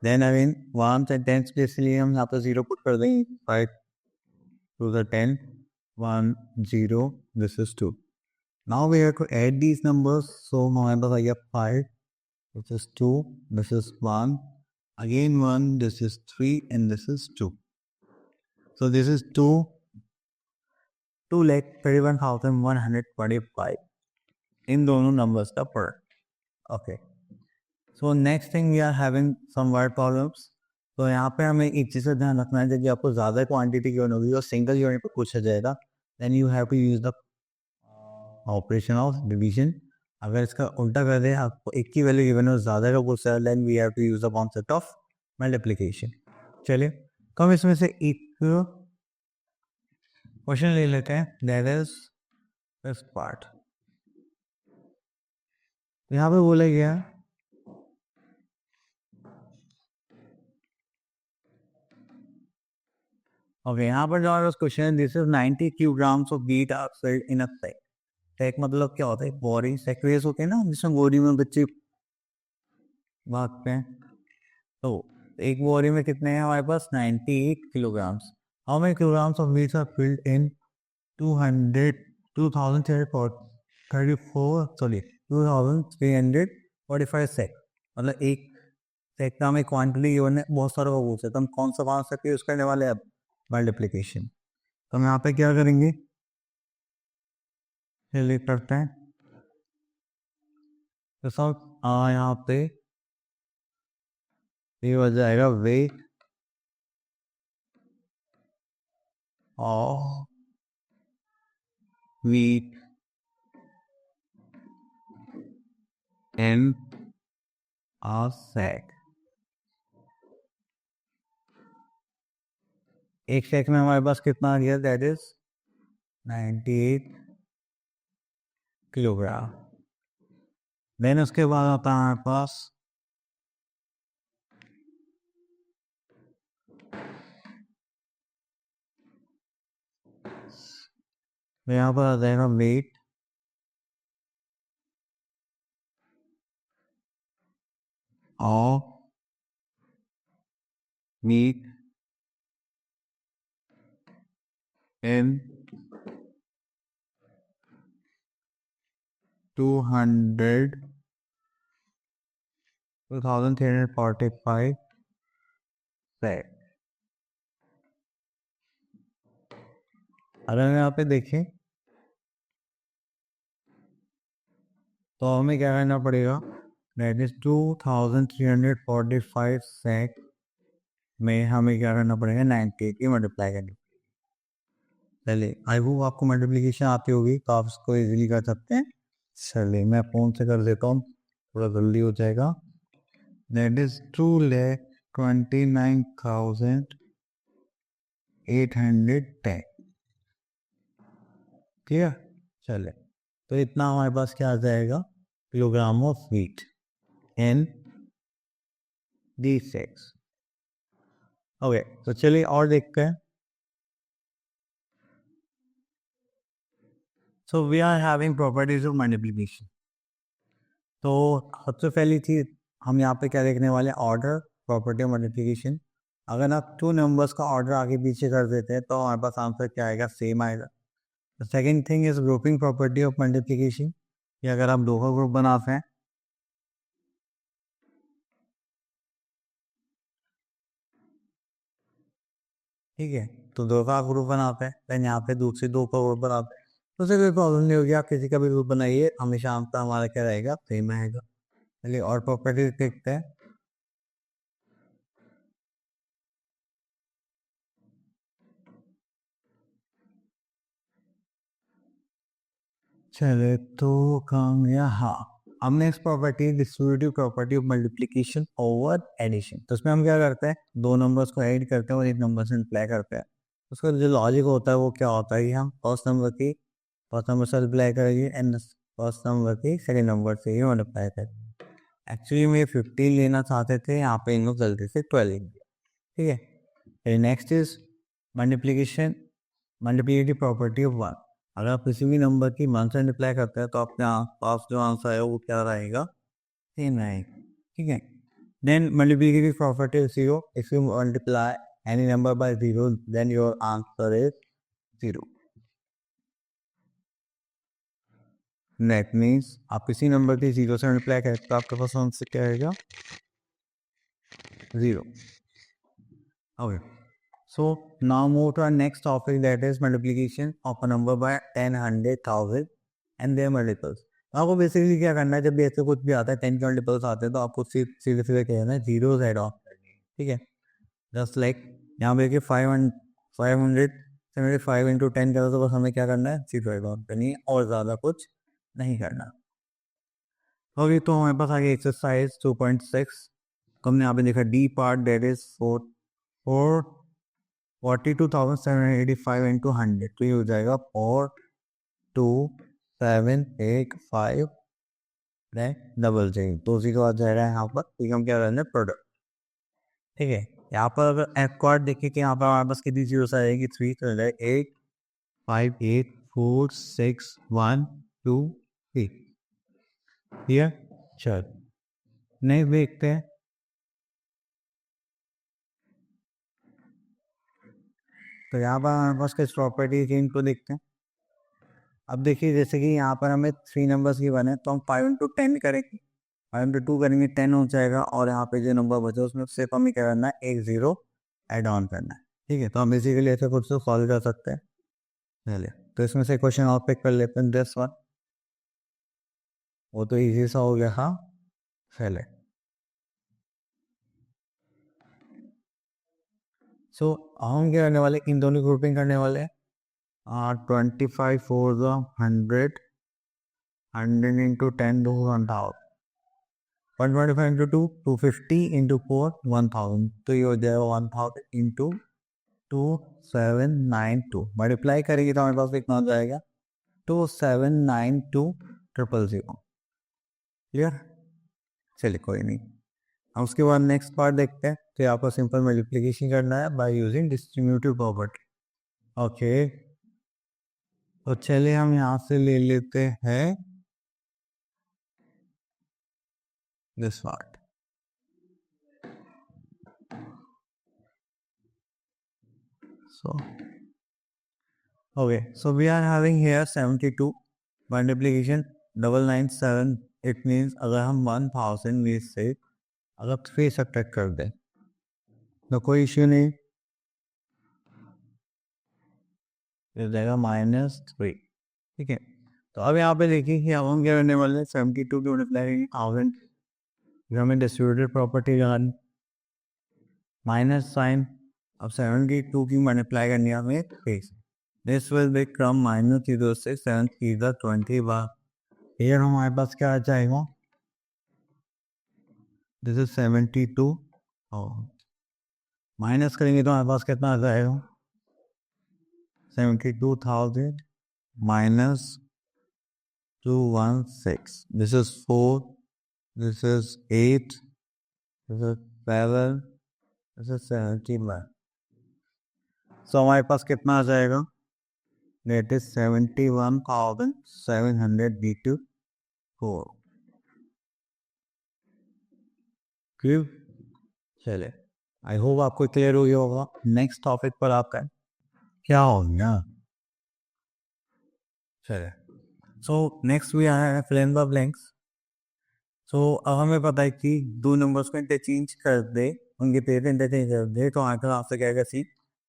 then again 1s and 10s place के लिए हम यहाँ पर 0 पुट कर देंगे 5 2s are 10 1 0 this is 2 now we have to add these numbers so हमारे पास आ गया 5 this is 2 this is 1 again 1 this is 3 and this is 2 so this is 2,31,125 इन दोनों numbers का product okay so next thing we are having some word problems तो यहाँ पे हमें एक चीज़ का ध्यान रखना है जब आपको ज़्यादा क्वांटिटी की होगी और सिंगल यूनिट पर पूछा जाएगा then you have to use the operation of division अगर इसका उल्टा कर दे आपको एक की वैल्यू गिवन हो ज़्यादा का पूछा है then we have to use the concept of multiplication चलिए तो हम इसमें से एक क्वेश्चन ले लेते हैं दैट इज दिस पार्ट यहाँ पे बोला गया ओके यहाँ पर जो question this is 90 kilograms of wheat outside in a sack सेक मतलब क्या होता है, बोरी सेक रेस होते हैं ना, जिसमें बोरी में बच्चे भागते हैं। तो एक बोरी में कितने हैं हमारे पास, 98 kilograms. How many kilograms of wheat are filled in 2345 sack? मतलब एक सेक का हमें क्वांटिटी गिवन है, बहुत सारा वो पूछे तो हम कौन सा मान सकते यूज करने वाले हैं अब, मल्टीप्लीकेशन। तो हम यहाँ पे क्या करेंगे, चलिए करते हैं। तो सब यहाँ पे ये हो जाएगा weight of wheat in a sack। एक सेक में हमारे पास कितना आ गया, दैट इज 98 किलोग्राम। देन उसके बाद आता है हमारे पास यहाँ पर आ जाएगा वेट ऑफ मीट इन 2345 सेक। अगर यहाँ पे देखें तो हमें क्या करना पड़ेगा, दैट इज 2345 सेक में हमें क्या करना पड़ेगा, 98 की मल्टीप्लाई करनी। चलिए आई होप आपको मल्टीप्लिकेशन आती होगी तो आप इसको इजीली कर सकते हैं। चलिए मैं फ़ोन से कर देता हूँ, थोड़ा जल्दी हो जाएगा। That is 2,29,810। ठीक है, चले तो इतना हमारे पास क्या आ जाएगा, kilogram of wheat in the sacks. Okay, तो चलिए और देखते हैं। So we are having properties of multiplication. तो सबसे पहली चीज हम यहाँ पे क्या देखने वाले हैं, ऑर्डर, प्रॉपर्टी ऑफ मल्टीप्लिकेशन। अगर आप टू नंबर्स का ऑर्डर आगे पीछे कर देते हैं तो हमारे पास आंसर क्या आएगा, सेम आएगा। The second thing is grouping property of multiplication, कि अगर आप दो का ग्रुप बनाते हैं, ठीक है, तो दो का ग्रुप बनाते हैं, देन यहाँ पे दूसरे दो का ग्रुप बनाते हैं, तो उससे कोई प्रॉब्लम नहीं होगी, आप किसी का भी ग्रुप बनाइए, हमेशा आंसर हमारा क्या रहेगा, सेम आएगा। चलिए और प्रॉपर्टी देखते हैं। चले तो काम या हाँ, हमने इस property distributive property of multiplication over addition, तो उसमें हम क्या करते हैं, दो नंबर्स को ऐड करते हैं और एक नंबर से मल्टीप्लाई करते हैं। उसका जो लॉजिक होता है वो क्या होता है, हम फर्स्ट नंबर से मल्टीप्लाई करेंगे एंड फर्स्ट नंबर की सेकेंड नंबर से ही मल्टीप्लाई करेंगे। एक्चुअली में 15 लेना चाहते थे, यहाँ पे इनको गलती से 12 लिख दिया। ठीक है, next is multiplication, multiplicative property of 1। अगर आप किसी भी नंबर की 1 से मल्टीप्लाई करते हैं तो अपने पास जो आंसर है वो क्या रहेगा, सेम रहेगा। ठीक है, then multiplicative property of 0, if you multiply any number by 0 then your answer is 0। That means आप किसी नंबर की 0 से मल्टीप्लाई करें तो आपके पास आंसर क्या आएगा, 0। Okay, so now move to our next topic, that is multiplication of a number by 10, 100, 1000 and their multiples। आपको बेसिकली क्या करना है, जब भी ऐसे कुछ भी आता है 10 के मल्टीपल्स आते हैं तो आपको सीधे सीधे कहना है जीरोस ऐड ऑन करनी है। ठीक है, जस्ट लाइक यहाँ पे देखिए 575 इंटू 10 करो तो बस हमें क्या करना है, जीरो ऐड ऑन करनी है और ज़्यादा कुछ नहीं करना। ओके, तो हमारे पास आगे एक्सरसाइज 2.6, हमने यहाँ पे देखा D part, that is 42,785 into 100, तो ये हो जाएगा 42,785 डबल चाहिए, तो उसी के बाद जाएगा यहाँ पर, क्योंकि हम क्या करना है, प्रोडक्ट। ठीक है, यहाँ पर अगर एफ क्वाड देखें कि यहाँ पर हमारे पास कितनी जीरो आएगी, 3, तो 8, 5, 8, 4, 6, 1, 2 3 ये चल नेक्स्ट देखते हैं। तो यहाँ पर हमारे पास कुछ प्रॉपर्टीज इनको देखते हैं। अब देखिए जैसे कि यहाँ पर हमें 3 नंबर्स की बने तो हम 5 इंटू 10 करेंगे, 5 इंटू 2 करेंगे 10 हो जाएगा, और यहाँ पे जो नंबर बचे उसमें सिर्फ हमें क्या करना है, एक जीरो ऐड ऑन करना है। ठीक है, तो हम बेसिकली ऐसे खुद से सॉल्व कर सकते हैं। चलिए तो इसमें से क्वेश्चन और पिक कर लेते हैं, दिस वन, वो तो इजी सा हो गया। हाँ चले सो हम क्या करने वाले, इन दोनों ग्रुपिंग करने वाले हैं। 25 फोर द 100, 100 इंटू 10 दो 1000, 125 इंटू 2 250 इंटू 4 1000, तो ये हो जाएगा 1000 इंटू 2792, मल्टीप्लाई करेंगे तो हमारे पास कितना हो जाएगा, 2792000। क्लियर, चलिए कोई नहीं। हम उसके बाद नेक्स्ट पार्ट देखते हैं। तो यहाँ पर सिंपल मल्टीप्लिकेशन करना है by using distributive property. Okay, तो चलिए हम यहाँ से ले लेते हैं this part. So we are having here 72 multiplication 997, it means अगर हम 1000 में से अगर 3 सब्ट्रैक्ट कर दें तो कोई इश्यू नहीं, हो जाएगा -3। ठीक है, तो अब यहाँ पे देखिए कि अब हम क्या करने वाले हैं, 72 की मल्टीप्लाई 1000, हमें डिस्ट्रीब्यूटेड प्रॉपर्टी लगानी, माइनस साइन, अब 72 की मल्टीप्लाई करनी है हमें 3 से। दिस विल बिकम -0 से 7 3 20 बार। Here हमारे पास क्या आ जाएगा, दिस इज 72 और माइनस करेंगे तो हमारे पास कितना आ जाएगा, 72,000 minus 216, this is 4, this is 8, this is 7, this is 71, so हमारे पास कितना आ जाएगा, that is 71,784। क्लियर, चले आई होप आपको क्लियर हो गया होगा। नेक्स्ट टॉपिक पर आपका क्या हो गया, चले सो नेक्स्ट वी आया है फिल इन द ब्लैंक्स। सो अब हमें पता है कि दो नंबर्स को इंटरचेंज कर दे, उनके पेयर इंटरचेंज कर दे तो आकर आपसे क्या क्या सी।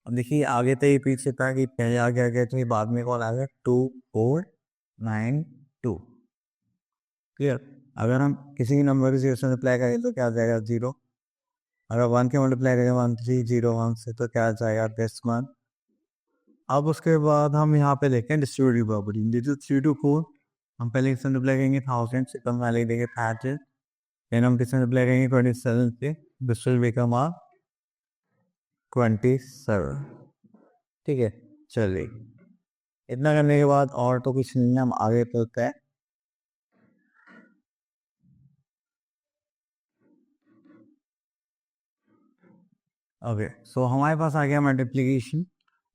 अब देखिए आगे तो ये पीछे था कि पहले आ गया तो ये बाद में कौन आ गया, 2492। क्लियर, अगर हम किसी नंबर की 0 से मल्टीप्लाई करें तो क्या आ जाएगा 0, अगर 1 के मल्टीप्लाई करें 1301 से तो क्या आ जाएगा दिस 1। अब उसके बाद हम यहाँ पे देखें distributive property, this is 3 to 4, हम पहले इससे मल्टीप्लाई करेंगे 1000 से, कम वाले देंगे 30, देन हम किससे मल्टीप्लाई करेंगे 27 से, दिस विल बिकम 27। ठीक है, चलिए इतना करने के बाद और तो कुछ नहीं है, हम आगे चलते हैं। ओके, सो हमारे पास आ गया मल्टीप्लिकेशन,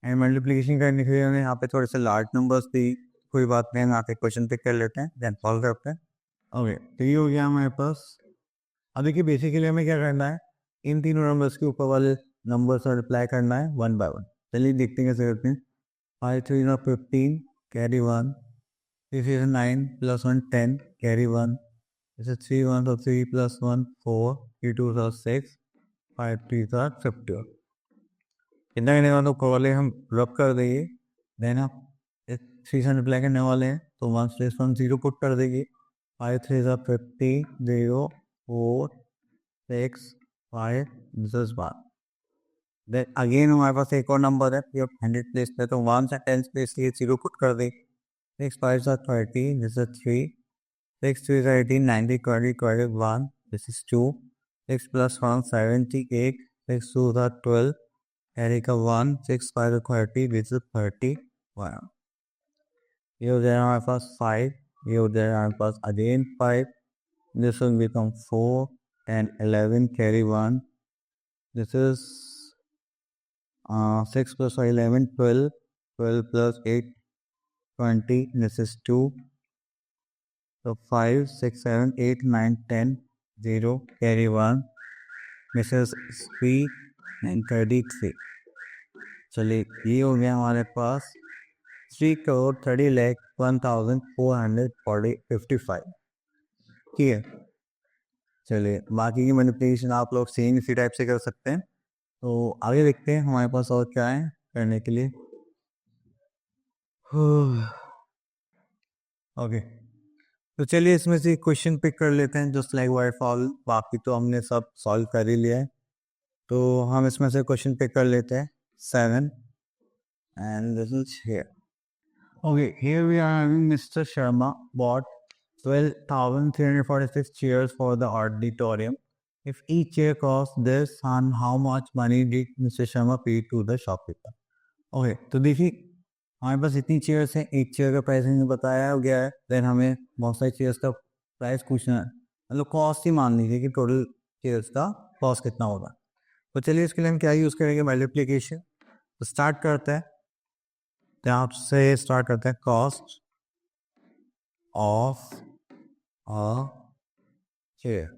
एंड मल्टीप्लिकेशन करने के लिए हमें यहाँ पे थोड़े से लार्ज नंबर्स दी, कोई बात नहीं, हम यहाँ पे क्वेश्चन पिक कर लेते हैं, देन सॉल्व करते हैं। ओके, तो ये हो गया हमारे पास। अब देखिए बेसिकली हमें क्या करना है, इन तीनों नंबर्स के ऊपर वाले नंबर्स और रिप्लाई करना है वन बाय वन। चलिए देखते हैं कैसे करते हैं। 5 3 15 कैरी 1, 3 9 + 1 10 कैरी 1, जैसे 3 1 3 + 1 4, 3 2 6, 5 3 50। इतना करने वाले ऊपर वाले हम रब कर देंगे, देन हम 3 से रिप्लाई करने वाले हैं तो 1 + 1 0 पुट कर देंगे, 5 3 50 0 4 6 5, दिस इज 1। देन अगेन हमारे पास एक और नंबर है, ये 100 प्लेस पे तो 1 से 10 प्लेस लिए 0 पुट कर दे, 6 5 30, this is 3, 6 3 18 90 20 21, this is 2, 6 + 1 78, 6 2 12, carry का 1, 6 5 30, दिस इज 31। ये हो जाएगा हमारे पास 5, ये हो जाएगा हमारे पास again 5, this will become 4 and 11 carry 1, this is 6 + 5 11 12, 12 + 8 20, this is 2, तो 5 6 7 8 9 10 0 कैरी 1 मिसेस 3 एंड 33। चलिए ये हो गया हमारे पास 3,30,01,455। ठीक है, चलिए बाकी की मैनिपुलेशन आप लोग सेम इसी टाइप से कर सकते हैं। तो आगे देखते हैं हमारे पास और क्या है करने के लिए। ओके, तो चलिए इसमें से क्वेश्चन पिक कर लेते हैं जस्ट लाइक वाइट फॉल। बाकी तो हमने सब सॉल्व कर ही लिया है, तो हम इसमें से क्वेश्चन पिक कर लेते हैं 7 and this is here. Okay, here we are having Mr. Sharma bought 12,346 chairs for the auditorium. If each chair cost this, and how much money did Mr. Sharma pay to the shopkeeper? Okay, तो देखिए हमारे पास इतनी chairs हैं, एक chair का price हमें बताया गया है, देन हमें बहुत सारी चेयर्स का प्राइस पूछना है, मतलब कॉस्ट ही मान लीजिए कि टोटल चेयर्स का कॉस्ट कितना होगा। तो चलिए इसके लिए हम क्या यूज़ करेंगे, मल्टीप्लिकेशन। तो स्टार्ट करते हैं, तो आपसे स्टार्ट करते हैं कॉस्ट ऑफ अ चेयर।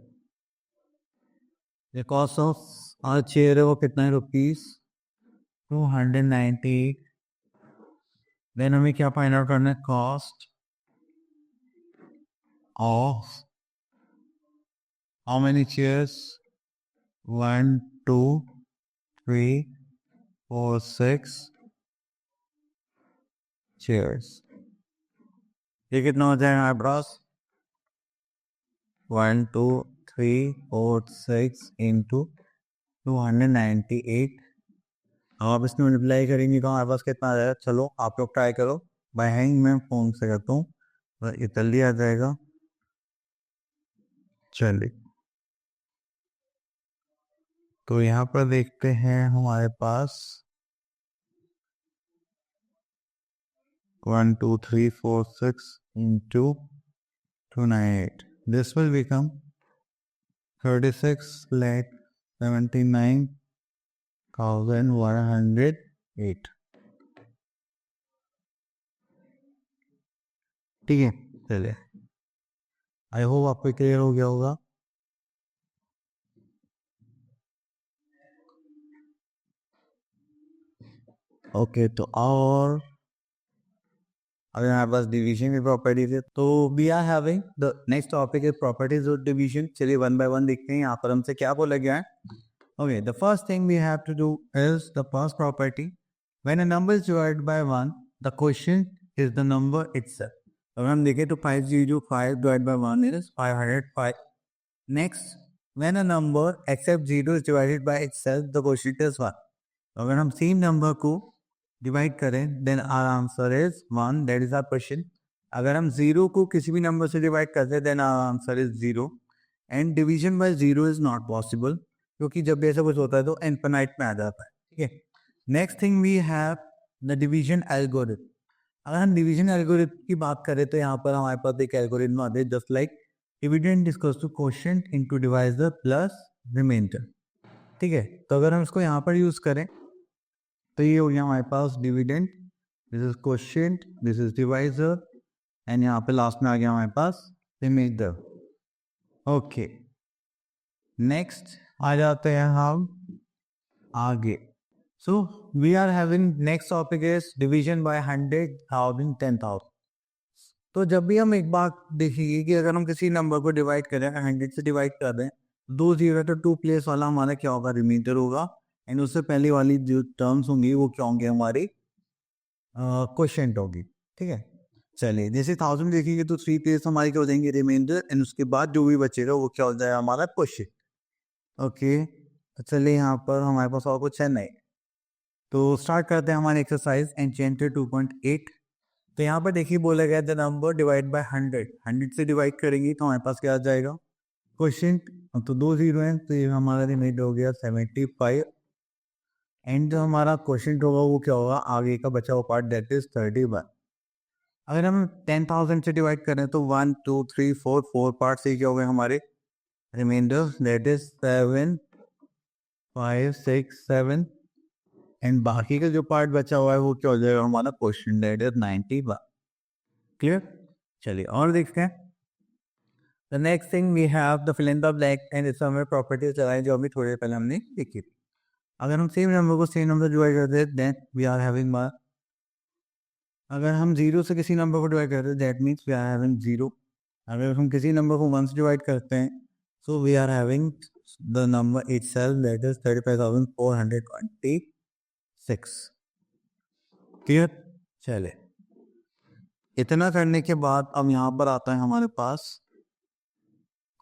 ये कॉस्ट ऑफ अ चेयर है वो कितना है, ₹290। देन हमें क्या फाइंड आउट करना है, cost of how many chairs, 1 2 3 4 6 chairs. ये कितना हो जाएगा हमारे पास, 1 2 3 4 6 इंटू 298। अब आप इसमें मल्टीप्लाई करेंगे तो हमारे पास कितना आ जाएगा, चलो आप लोग ट्राई करो, बाय हैंड मैं फोन से करता हूँ तो ये जल्दी आ जाएगा। चलिए तो यहाँ पर देखते हैं हमारे पास 1 2 3 4 6 into 298, this will become 36,79,108। ठीक है, चलिए आई होप आपको क्लियर हो गया होगा। ओके, तो और अगर हमारे पास डिवीजन की प्रॉपर्टीज है तो we are having the next topic is properties of division. चलिए वन बाय वन देखते हैं यहाँ पर हमसे क्या बोला गया है। Okay, the first thing we have to do is the first property, when a number is divided by 1 the quotient is the number itself. अगर हम देखें तो 505 divide by 1 is 505। Next, when a number except 0 is divided bye itself the quotient is 1। अगर हम same number को divide करें then our answer is 1, that is our question. अगर हम 0 को किसी भी नंबर से डिवाइड करते हैं then our answer is 0 and division by 0 is not possible, क्योंकि जब भी ऐसा कुछ होता है तो इनफिनाइट में आ जाता है। ठीक है, next thing we have the division algorithm. अगर हम डिवीजन एल्गोरिथम की बात करें तो यहाँ पर हमारे पास एक एल्गोरिथम आता है just like dividend equals to quotient into divisor plus reminder. ठीक है, तो अगर हम इसको यहाँ पर यूज करें तो ये हो गया हमारे पास dividend, this is quotient, this is divisor and यहाँ पे लास्ट में आ गया हमारे पास रिमाइंडर। ओके, नेक्स्ट आ जाते हैं हम आगे। So we are having next topic is division by 100,000 10,000। तो जब भी हम एक बात देखिए कि अगर हम किसी नंबर को डिवाइड करें, 100 से डिवाइड कर दें, 2 जीरो तो 2 प्लेस वाला हमारा क्या होगा, रिमाइंडर होगा एंड उससे पहले वाली जो टर्म्स होंगी वो क्या होंगे, हमारी क्वोशिएंट होगी। ठीक है, चलिए जैसे 1000 देखेंगे तो 3 प्लेस हमारी क्या हो जाएंगे, रिमाइंडर एंड उसके बाद जो भी बचेगा वो क्या हो जाएगा, हमारा क्वोशिएंट। ओके, तो चलिए यहाँ पर हमारे पास और कुछ है नहीं, तो स्टार्ट करते हैं हमारे एक्सरसाइज एनचेंटेड 2.8। तो यहाँ पर देखिए बोला गया द नंबर डिवाइड बाय 100 से डिवाइड करेंगे तो हमारे पास क्या आ जाएगा, क्वोशिएंट। तो 2 जीरो है तो ये हमारा रिमाइंडर हो गया 75 एंड जो हमारा क्वोशिएंट होगा वो क्या होगा, आगे का बचा हुआ पार्ट दैट इज 31। अगर हम 10,000 से डिवाइड करें तो 1 2 3 4 4 पार्ट से क्या हो गए हमारे रिमाइंडर, दैट इज 7 5 6 7 एंड बाकी का जो पार्ट बचा हुआ है वो क्या हो जाएगा, हमारा क्वोशिएंट दैट इज 91। क्लियर, चलिए और देखते हैं। The next thing we have the fill in the blank and इसमें हमें प्रॉपर्टीज चलाएं जो अभी थोड़ी देर पहले हमने देखी थी. अगर हम सेम नंबर को सेम नंबर डिवाइड करते हैं देन वी आर हैविंग अगर हम जीरो से किसी नंबर को डिवाइड करते हैं that means we are having zero. अगर हम किसी नंबर को 1 से डिवाइड करते हैं so we are having the number itself that is 35,426. Clear. चले, इतना करने के बाद अब यहाँ पर आता है हमारे पास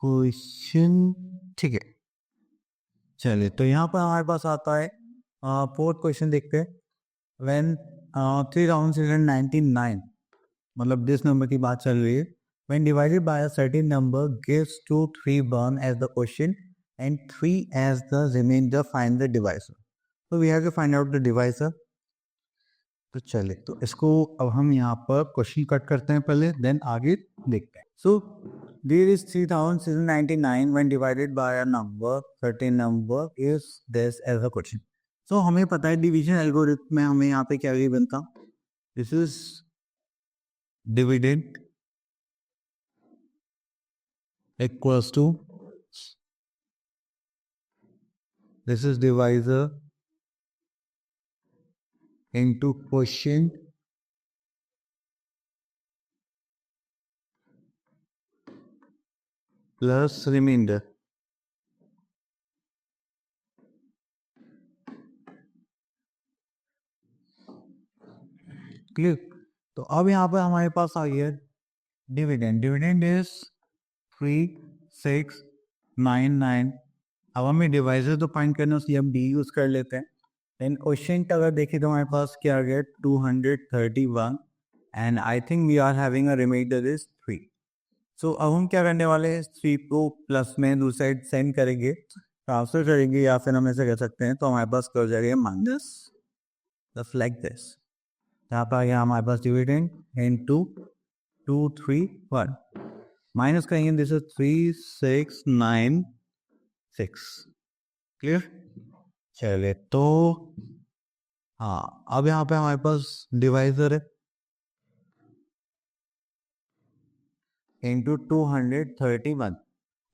क्वेश्चन. ठीक है, चलिए तो यहाँ पर हमारे पास आता है फोर्थ क्वेश्चन. देखते हैं. व्हेन 3,699 मतलब जिस नंबर की बात चल रही है, when divided by a certain number gives 2 3 1 as the question and 3 as the remainder, find the divisor. so we have to find out the divisor. तो चले, तो इसको अब हम यहाँ पर क्वेश्चन कट करते हैं पहले, देन आगे देखते हैं. सो there is 3,699 when divided by a number, certain number is this as a question. so हमें पता है डिवीजन एल्गोरिथम में हमें यहाँ पे क्या गिवन था. This is dividend equals to this is divisor into quotient plus remainder. Clear. तो अब यहाँ पर हमारे पास आ गया डिविडेंड. Dividend is 3,699. अब हमें डिवाइजर तो फाइंड करना, उसलिए हम डी यूज कर लेते हैं. देन क्वेश्चन अगर देखें तो हमारे पास क्या आ गया 231 and I think we are having a remainder is 3. So अब हम क्या करने वाले हैं, 3 को प्लस में दूसरी साइड सेंड करेंगे, ट्रांसफर करेंगे, या फिर हम ऐसे कर सकते हैं तो हमारे पास कर जाएगा माइनस जस्ट लाइक दिस. यहाँ पर आ गया हमारे पास डिविडेंड इनटू 231 माइनस करेंगे दिस इज 3,696. क्लियर. चले तो हाँ, अब यहाँ पे हमारे पास डिवाइजर है इंटू 231.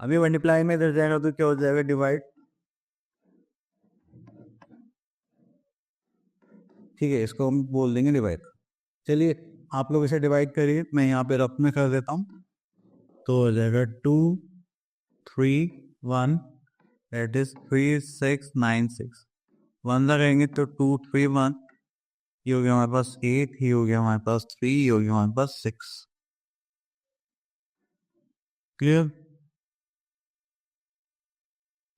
अभी मल्टीप्लाई में इधर जाएगा तो क्या हो जाएगा डिवाइड. ठीक है, इसको हम बोल देंगे डिवाइड. चलिए आप लोग इसे डिवाइड करिए, मैं यहाँ पे रफ में कर देता हूँ. तो हो जाएगा 231 दैट इज 3,696. 1 लगाएंगे तो 231, ये हो गया हमारे पास 8, ये हो गया हमारे पास 3, ये हो गया हमारे पास 6. क्लियर.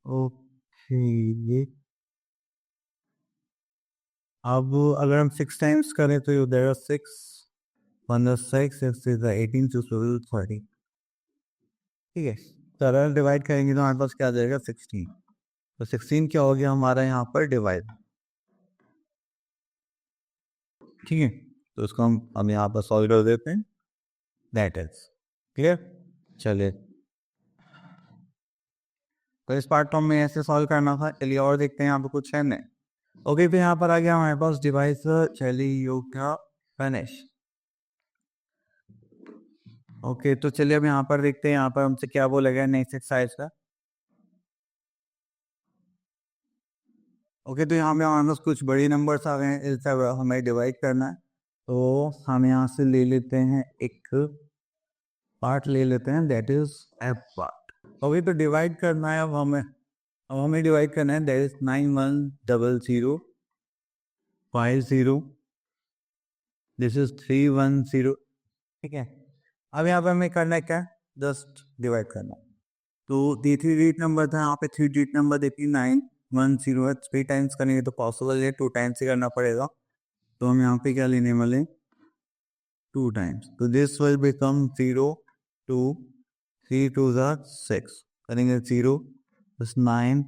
ओके, अब अगर हम 6 टाइम्स करें तो ये हो जाएगा 6 1 6 6 is 18 2 30. ठीक है, सरल डिवाइड करेंगे तो हमारे पास क्या आ जाएगा 16. तो 16 क्या हो गया हमारा यहाँ पर डिवाइड. ठीक है, तो इसको हम यहाँ पर सॉल्व कर देते हैं. That is clear. चलिए, तो इस पार्ट को हमें ऐसे सॉल्व करना था. चलिए और देखते हैं यहाँ पे कुछ है नहीं. ओके, फिर यहाँ पर आ गया हमारे पास डिवाइसर. चलिए योग का फिनिश. ओके, तो चलिए अब यहाँ पर देखते हैं यहाँ पर हमसे क्या बोला गया नेक्स्ट एक्सरसाइज का. ओके, तो यहाँ पे हमारे पास कुछ बड़ी नंबर्स आ गए हैं, इससे हमें डिवाइड करना है. तो हम यहाँ से ले लेते हैं एक पार्ट ले लेते हैं that is F part. Okay, तो डिवाइड करना है अब हमें डिवाइड करना है दैट इज 910050. This is 310. ठीक है, अब यहाँ पे हमें करना है क्या, जस्ट डिवाइड करना. तो 3 डिजिट नंबर था, यहाँ पे 3 डिजिट नंबर देखिए 910 है. 3 टाइम्स करेंगे तो पॉसिबल है, 2 टाइम्स ही करना पड़ेगा. तो हम यहाँ पे क्या लेने वाले 2 टाइम्स. तो दिस विल बिकम 0 2 3 2 6 करेंगे 0 this 9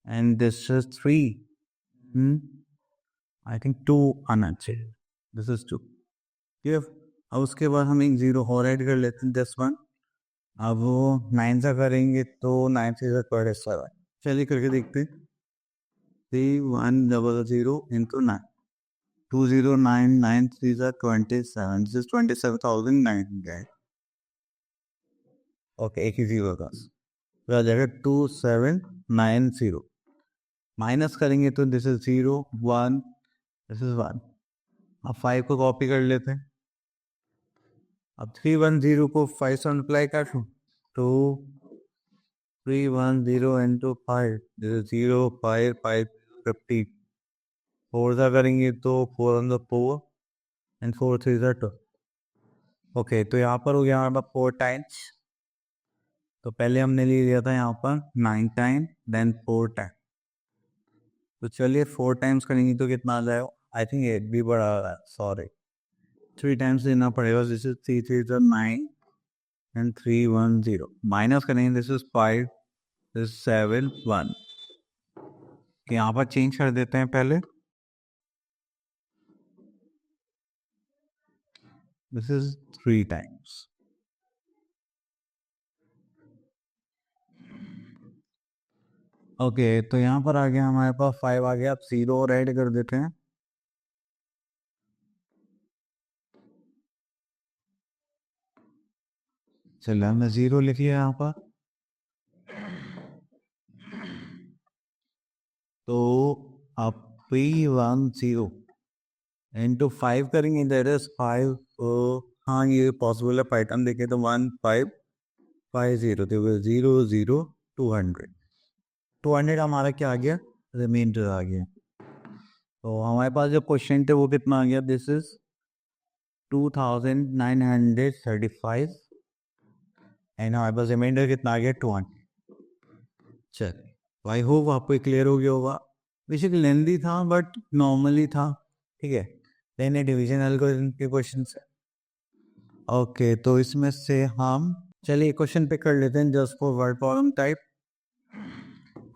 and this is 3. I think 2 आना चाहिए. This is 2. अब उसके बाद हम एक 0 और ऐड कर लेते हैं दिस वन. अब वो 9 से करेंगे तो 9 से 27. चलिए करके देखते हैं. 3100 into 9 2099 3 27. This is 27,900. ओके, एक ही जीरो का तो आ जाएगा 2790। माइनस करेंगे तो दिस इज 0 1, दिस इज 1। अब 5 को कॉपी कर लेते हैं। अब 310 को 5 से मल्टीप्लाई कर दूं तो 310 into 5, दिस इज 0 5 5 50। 4 सा करेंगे तो 4 on the 4 and 4 3 is 2। Okay, तो यहाँ पर हो गया हमारे पास 4 टाइम्स। तो पहले हमने ले लिया था यहाँ पर 9 टाइम देन 4 टाइम। तो चलिए 4 टाइम्स करेंगे तो कितना आ जाएगा? आई थिंक 8 भी बड़ा आ रहा है, सॉरी 3 टाइम्स देना पड़ेगा। This is 3 3 is 9 and 310 minus करेंगे, दिस इज 5 दिस 7 1। यहाँ पर चेंज कर देते हैं पहले, दिस इज 3 टाइम्स। ओके, तो यहाँ पर आ गया हमारे पास 5 आ गया। अब 0 और ऐड कर देते हैं। चलिए हमने 0 लिख लिया यहाँ पर। तो आप 310 इंटू 5 करेंगे, दैट इज 5। हाँ, ये पॉसिबल है। पैटर्न देखें तो 1550 तो 0 0 200। 200 हमारा क्या आ गया? रिमाइंडर आ गया। तो हमारे पास जो क्वेश्चन थे वो कितना आ गया? दिस इज 2935 एंड हमारे पास रिमाइंडर कितना आ गया? 200। चल, आई होप आपको क्लियर हो गया होगा। बेसिकली लेंदी था बट नॉर्मली था, ठीक है। लेने डिवीजन एल्गोरिथम के क्वेश्चन है। ओके, तो इसमें से हम चलिए क्वेश्चन पे कर लेते हैं just for word problem type.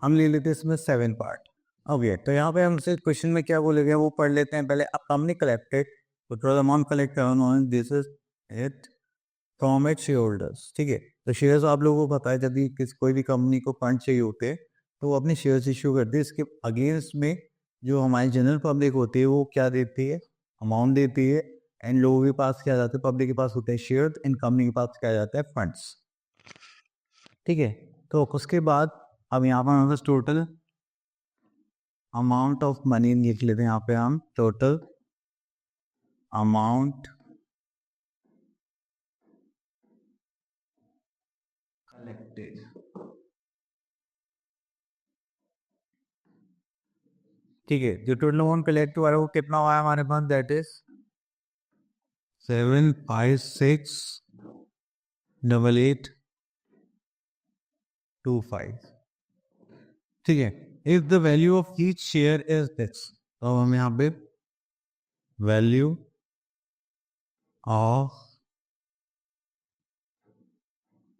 हम ले लेते हैं इसमें 7 पार्ट। ओके, तो यहाँ पे हमसे क्वेश्चन में क्या बोले गए वो पढ़ लेते हैं पहले। अ कंपनी कलेक्टेड तो टोटल अमाउंट कलेक्ट करना, this is it from it share holders, ठीक है। तो शेयर्स आप लोगों को पता है, जब भी कोई भी कंपनी को फंड चाहिए होते हैं तो वो अपने शेयर्स इशू करती है। इसके अगेंस्ट में जो हमारी जनरल पब्लिक होती है वो क्या देती है? अमाउंट देती है। एंड लोगों के पास क्या जाता है? पब्लिक के पास होते हैं शेयर, एंड कंपनी के पास क्या जाता है? फंड्स, ठीक है। तो उसके बाद अब यहाँ पर हमारे पास टोटल अमाउंट ऑफ मनी लिख लेते हैं। यहाँ पे हम टोटल अमाउंट कलेक्टेड, ठीक है। जो टोटल अमाउंट कलेक्ट हुआ है वो कितना हुआ है हमारे पास? दैट इज 7568825, ठीक है। If the value of each share is this, तो हम यहाँ पे value of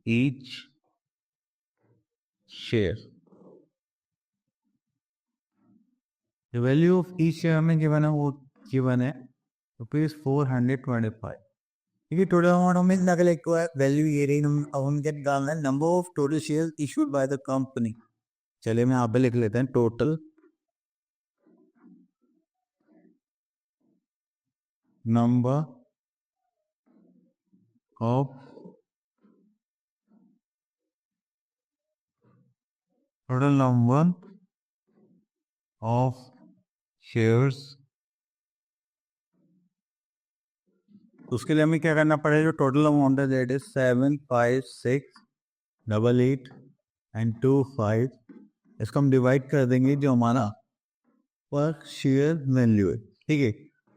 each share, the value of each share हमें गिवन है, वो गिवन है रुपीज 425, ठीक है। टोटल अमाउंट हमें इतना कलेक्ट हुआ है, वैल्यू ये रही। अब हम क्या निकालना है? Number of total share issued by the company. चलिए हम यहाँ पे लिख लेते हैं total number of total number of shares. उसके लिए हमें क्या करना पड़ेगा? जो टोटल अमाउंट है दैट इज 7568825, इसको हम डिवाइड कर देंगे जो हमारा पर शेयर वैल्यू है, ठीक है।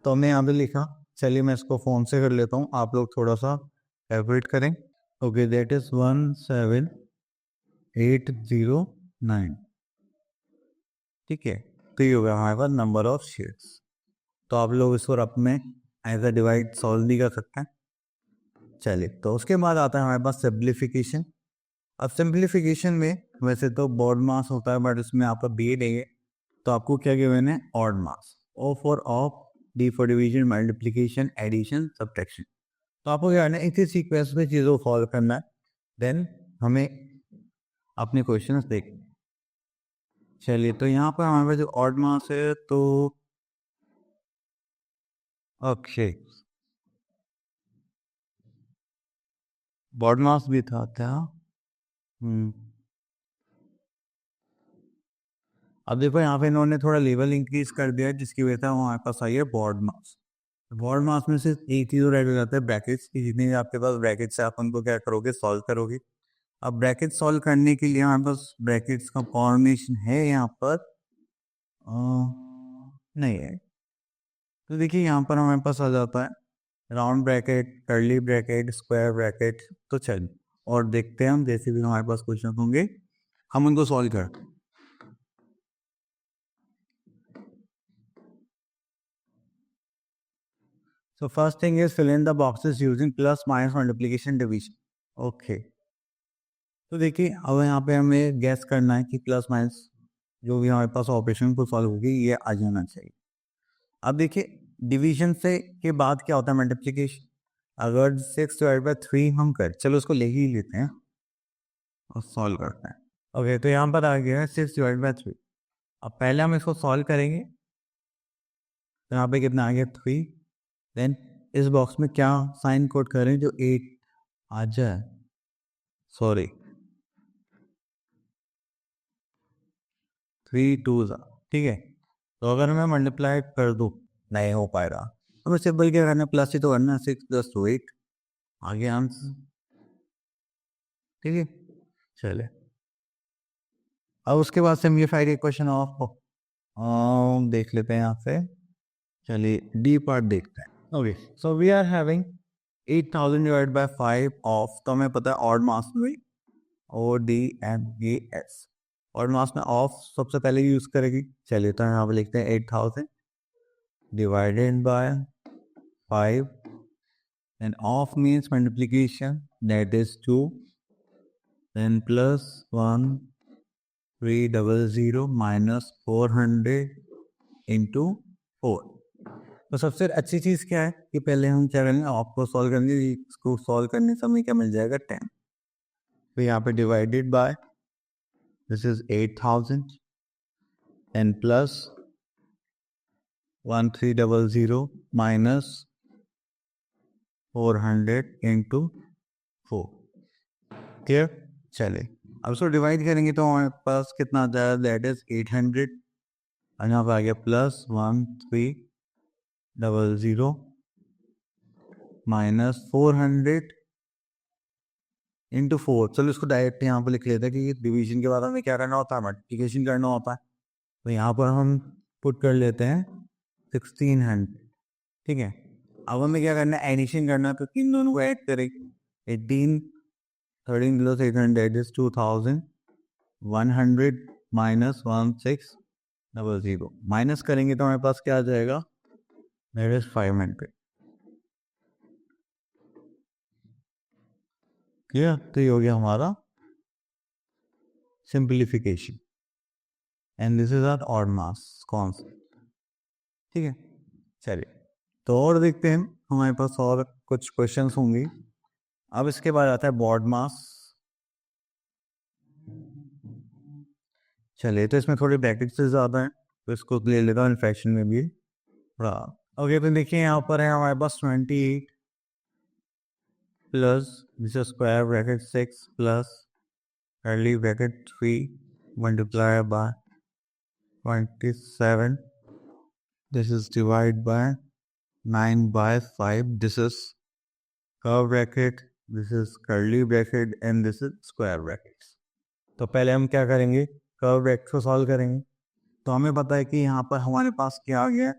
तो हमने यहाँ पे लिखा। चलिए मैं इसको फोन से कर लेता हूँ, आप लोग थोड़ा सा एवरेट करें। ओके, दैट इज 17809, ठीक है। तो ये हो गया हमारे पास नंबर ऑफ शेयर्स। तो आप लोग इसको अपने एज अ डिवाइड सॉल्व भी कर सकते हैं। चलिए, तो उसके बाद आता है हमारे पास सिंप्लीफिकेशन। अब सिंप्लीफिकेशन में वैसे तो बॉड मास होता है बट इसमें आपका बी देंगे तो आपको क्या गिवन है? BODMAS. O for of, D for division, multiplication, addition, subtraction. तो आपको क्या करना है? इसी सीक्वेंस में चीज़ों को सॉल्व करना है, देन हमें अपने क्वेश्चंस देखने। चलिए, तो यहाँ पर हमारे पास जो ऑड मास है तो ओके, बॉड मास भी था क्या? अब देखो यहाँ पे इन्होंने थोड़ा लेवल इंक्रीज कर दिया है, जिसकी वजह से हमारे पास आई है बॉड मास। बॉड मास में से एक चीज और ऐड हो जाता है ब्रैकेट्स की। जितने भी आपके पास ब्रैकेट्स है, आप उनको क्या करोगे, सॉल्व करोगे। अब ब्रैकेट सॉल्व करने के लिए हमारे पास ब्रैकेट्स का फॉर्मेशन है यहाँ पर नहीं है। तो देखिए यहाँ पर हमारे पास आ जाता है round bracket, curly bracket, square bracket. तो चल और देखते हैं हम, जैसे भी हमारे पास क्वेश्चन होंगे हम उनको सॉल्व करते हैं। So first thing is fill in the boxes using plus, minus, multiplication, division. Okay. तो देखिए अब यहाँ पे हमें गैस करना है कि प्लस माइनस जो भी हमारे पास ऑपरेशन को सॉल्व होगी ये आ जाना चाहिए। अब देखिए डिवीजन से के बाद क्या होता है, मल्टीप्लिकेशन। अगर 6/3 हम कर, चलो उसको ले ही लेते हैं और सॉल्व करते हैं। ओके, तो यहाँ पर आ गया है 6/3। अब पहले हम इसको सॉल्व करेंगे, तो यहाँ पे कितना आ गया 3। देन इस बॉक्स में क्या साइन कोड करें जो 8 आ जाए, सॉरी 3 2 ठीक है। तो अगर मैं मल्टीप्लाई कर दूँ नहीं हो पाएगा, अब सिंपल क्या करना, प्लस ही तो करना, 6 + 2 8 आगे आंसर। ठीक है, चले अब उसके बाद सिम्प्लीफाइड इक्वेशन ऑफ देख लेते हैं यहाँ से। चलिए डी पार्ट देखते हैं। Okay, so we are having 8000 divide by 5 of, तो हमें पता है ऑड मास में ODMAS। और मास में ऑफ सबसे पहले यूज करेगी। चलिए तो यहाँ पे लिखते हैं 8000 divided by 5 and off means multiplication, that is 2, then plus 1 300 minus 400 into 4। तो सबसे अच्छी चीज क्या है कि पहले हम क्या करेंगे, ऑफ को सॉल्व करेंगे। इसको सॉल्व करने से हमें क्या मिल जाएगा 10। तो यहाँ पे divided by this is 8000 and plus 1300 minus 400 into 4। Clear. चले अब इसको डिवाइड करेंगे तो हमारे पास कितना आ जाएगा, दैट इज 800। और यहाँ पर आ गया प्लस 1300 माइनस 400 इंटू 4। चलो इसको डायरेक्ट यहाँ पर लिख लेते हैं कि डिवीजन के बाद हमें क्या करना होता है, मल्टीप्लिकेशन करना होता है। तो यहाँ पर हम पुट कर लेते हैं 1600। ठीक है, अब हमें क्या करना है, एडिशन करना है। तो इन दोनों को ऐड करेंगे, 18 13 plus 800 is 2100 minus 1600 माइनस करेंगे तो हमारे पास क्या आ जाएगा, दैट इज 500। क्लियर। तो ये हो गया हमारा simplification and this is our BODMAS concept. ठीक है, चलिए तो और देखते हैं, हमारे पास और कुछ क्वेश्चंस होंगे। अब इसके बाद आता है बॉड मास। चलिए तो इसमें थोड़े ब्रैकेट्स से ज़्यादा हैं, तो इसको ले लेता हूँ फ्रैक्शन में भी थोड़ा। ओके, तो देखिए यहाँ पर है हमारे पास 28 plus this square bracket 6 plus curly bracket 3 multiply by 27, this is divide by 9/5, this is curve bracket, this is curly bracket and this is square bracket. तो पहले हम क्या करेंगे, कर्व ब्रैकेट को सॉल्व करेंगे। तो हमें पता है कि यहाँ पर हमारे पास क्या आ गया,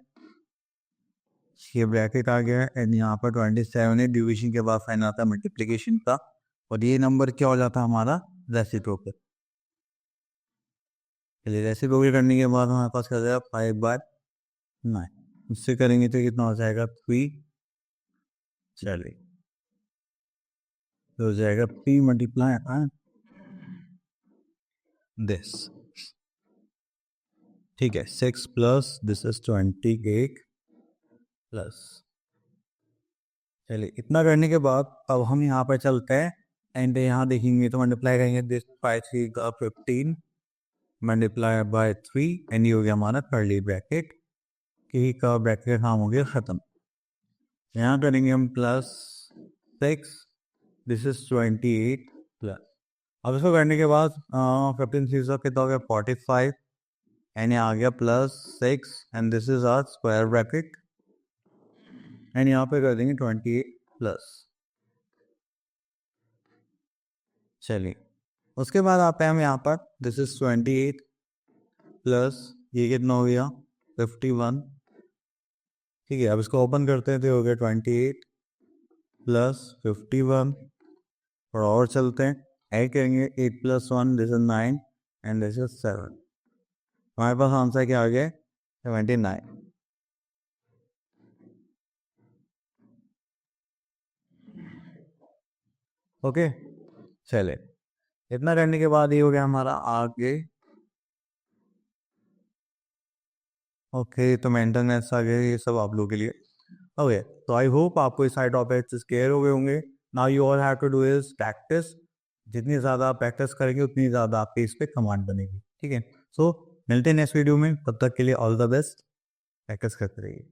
ये ब्रैकेट आ गया एंड यहाँ पर 27 है। डिवीजन के बाद फाइनल आता है मल्टीप्लिकेशन का, और ये नंबर क्या हो जाता है हमारा, रेसिप्रोकल। चलिए रेसिप्रोकल करने के बाद हमारे पास क्या हो जाएगा 5/9। इससे करेंगे तो कितना हो जाएगा 3। चलिए तो हो जाएगा P मल्टीप्लाई दिस। ठीक है, 6 प्लस दिस इज 28 प्लस। चलिए इतना करने के बाद अब हम यहाँ पर चलते हैं एंड यहाँ देखेंगे तो मल्टीप्लाई करेंगे दिस 5 3 का 15 मल्टीप्लाई बाय 3 एंड ये हो गया हमारा कर्ली ब्रैकेट, कि का ब्रैकेट काम हो गया ख़त्म। यहाँ करेंगे हम प्लस 6, दिस इज 28 प्लस। अब इसको करने के बाद 15 3 कितना हो गया 45 एंड यहाँ आ गया +6 and this is our square bracket and यहाँ पे कर देंगे 28 प्लस। चलिए उसके बाद आते हैं हम यहाँ पर, दिस इज 28 प्लस ये कितना हो गया 51। ठीक है, अब इसको ओपन करते हैं तो हो गया 28 प्लस 51। थोड़ा और चलते हैं, ऐड करेंगे 8 + 1 this is 9 and this is 7। हमारे पास आंसर क्या आ गया 79। ओके चले, इतना करने के बाद ये हो गया हमारा आगे। ओके तो मेंटेनेंस आ गया, ये सब आप लोगों के लिए। ओके तो आई होप आपको इस सारे टॉपिक्स क्लियर हो गए होंगे। Now you all have to do is practice. जितनी ज़्यादा आप प्रैक्टिस करेंगे उतनी ज़्यादा आपके इस पे कमांड बनेगी। ठीक है, सो मिलते हैं नेक्स्ट वीडियो में, तब तक के लिए ऑल द बेस्ट, प्रैक्टिस करते रहिए।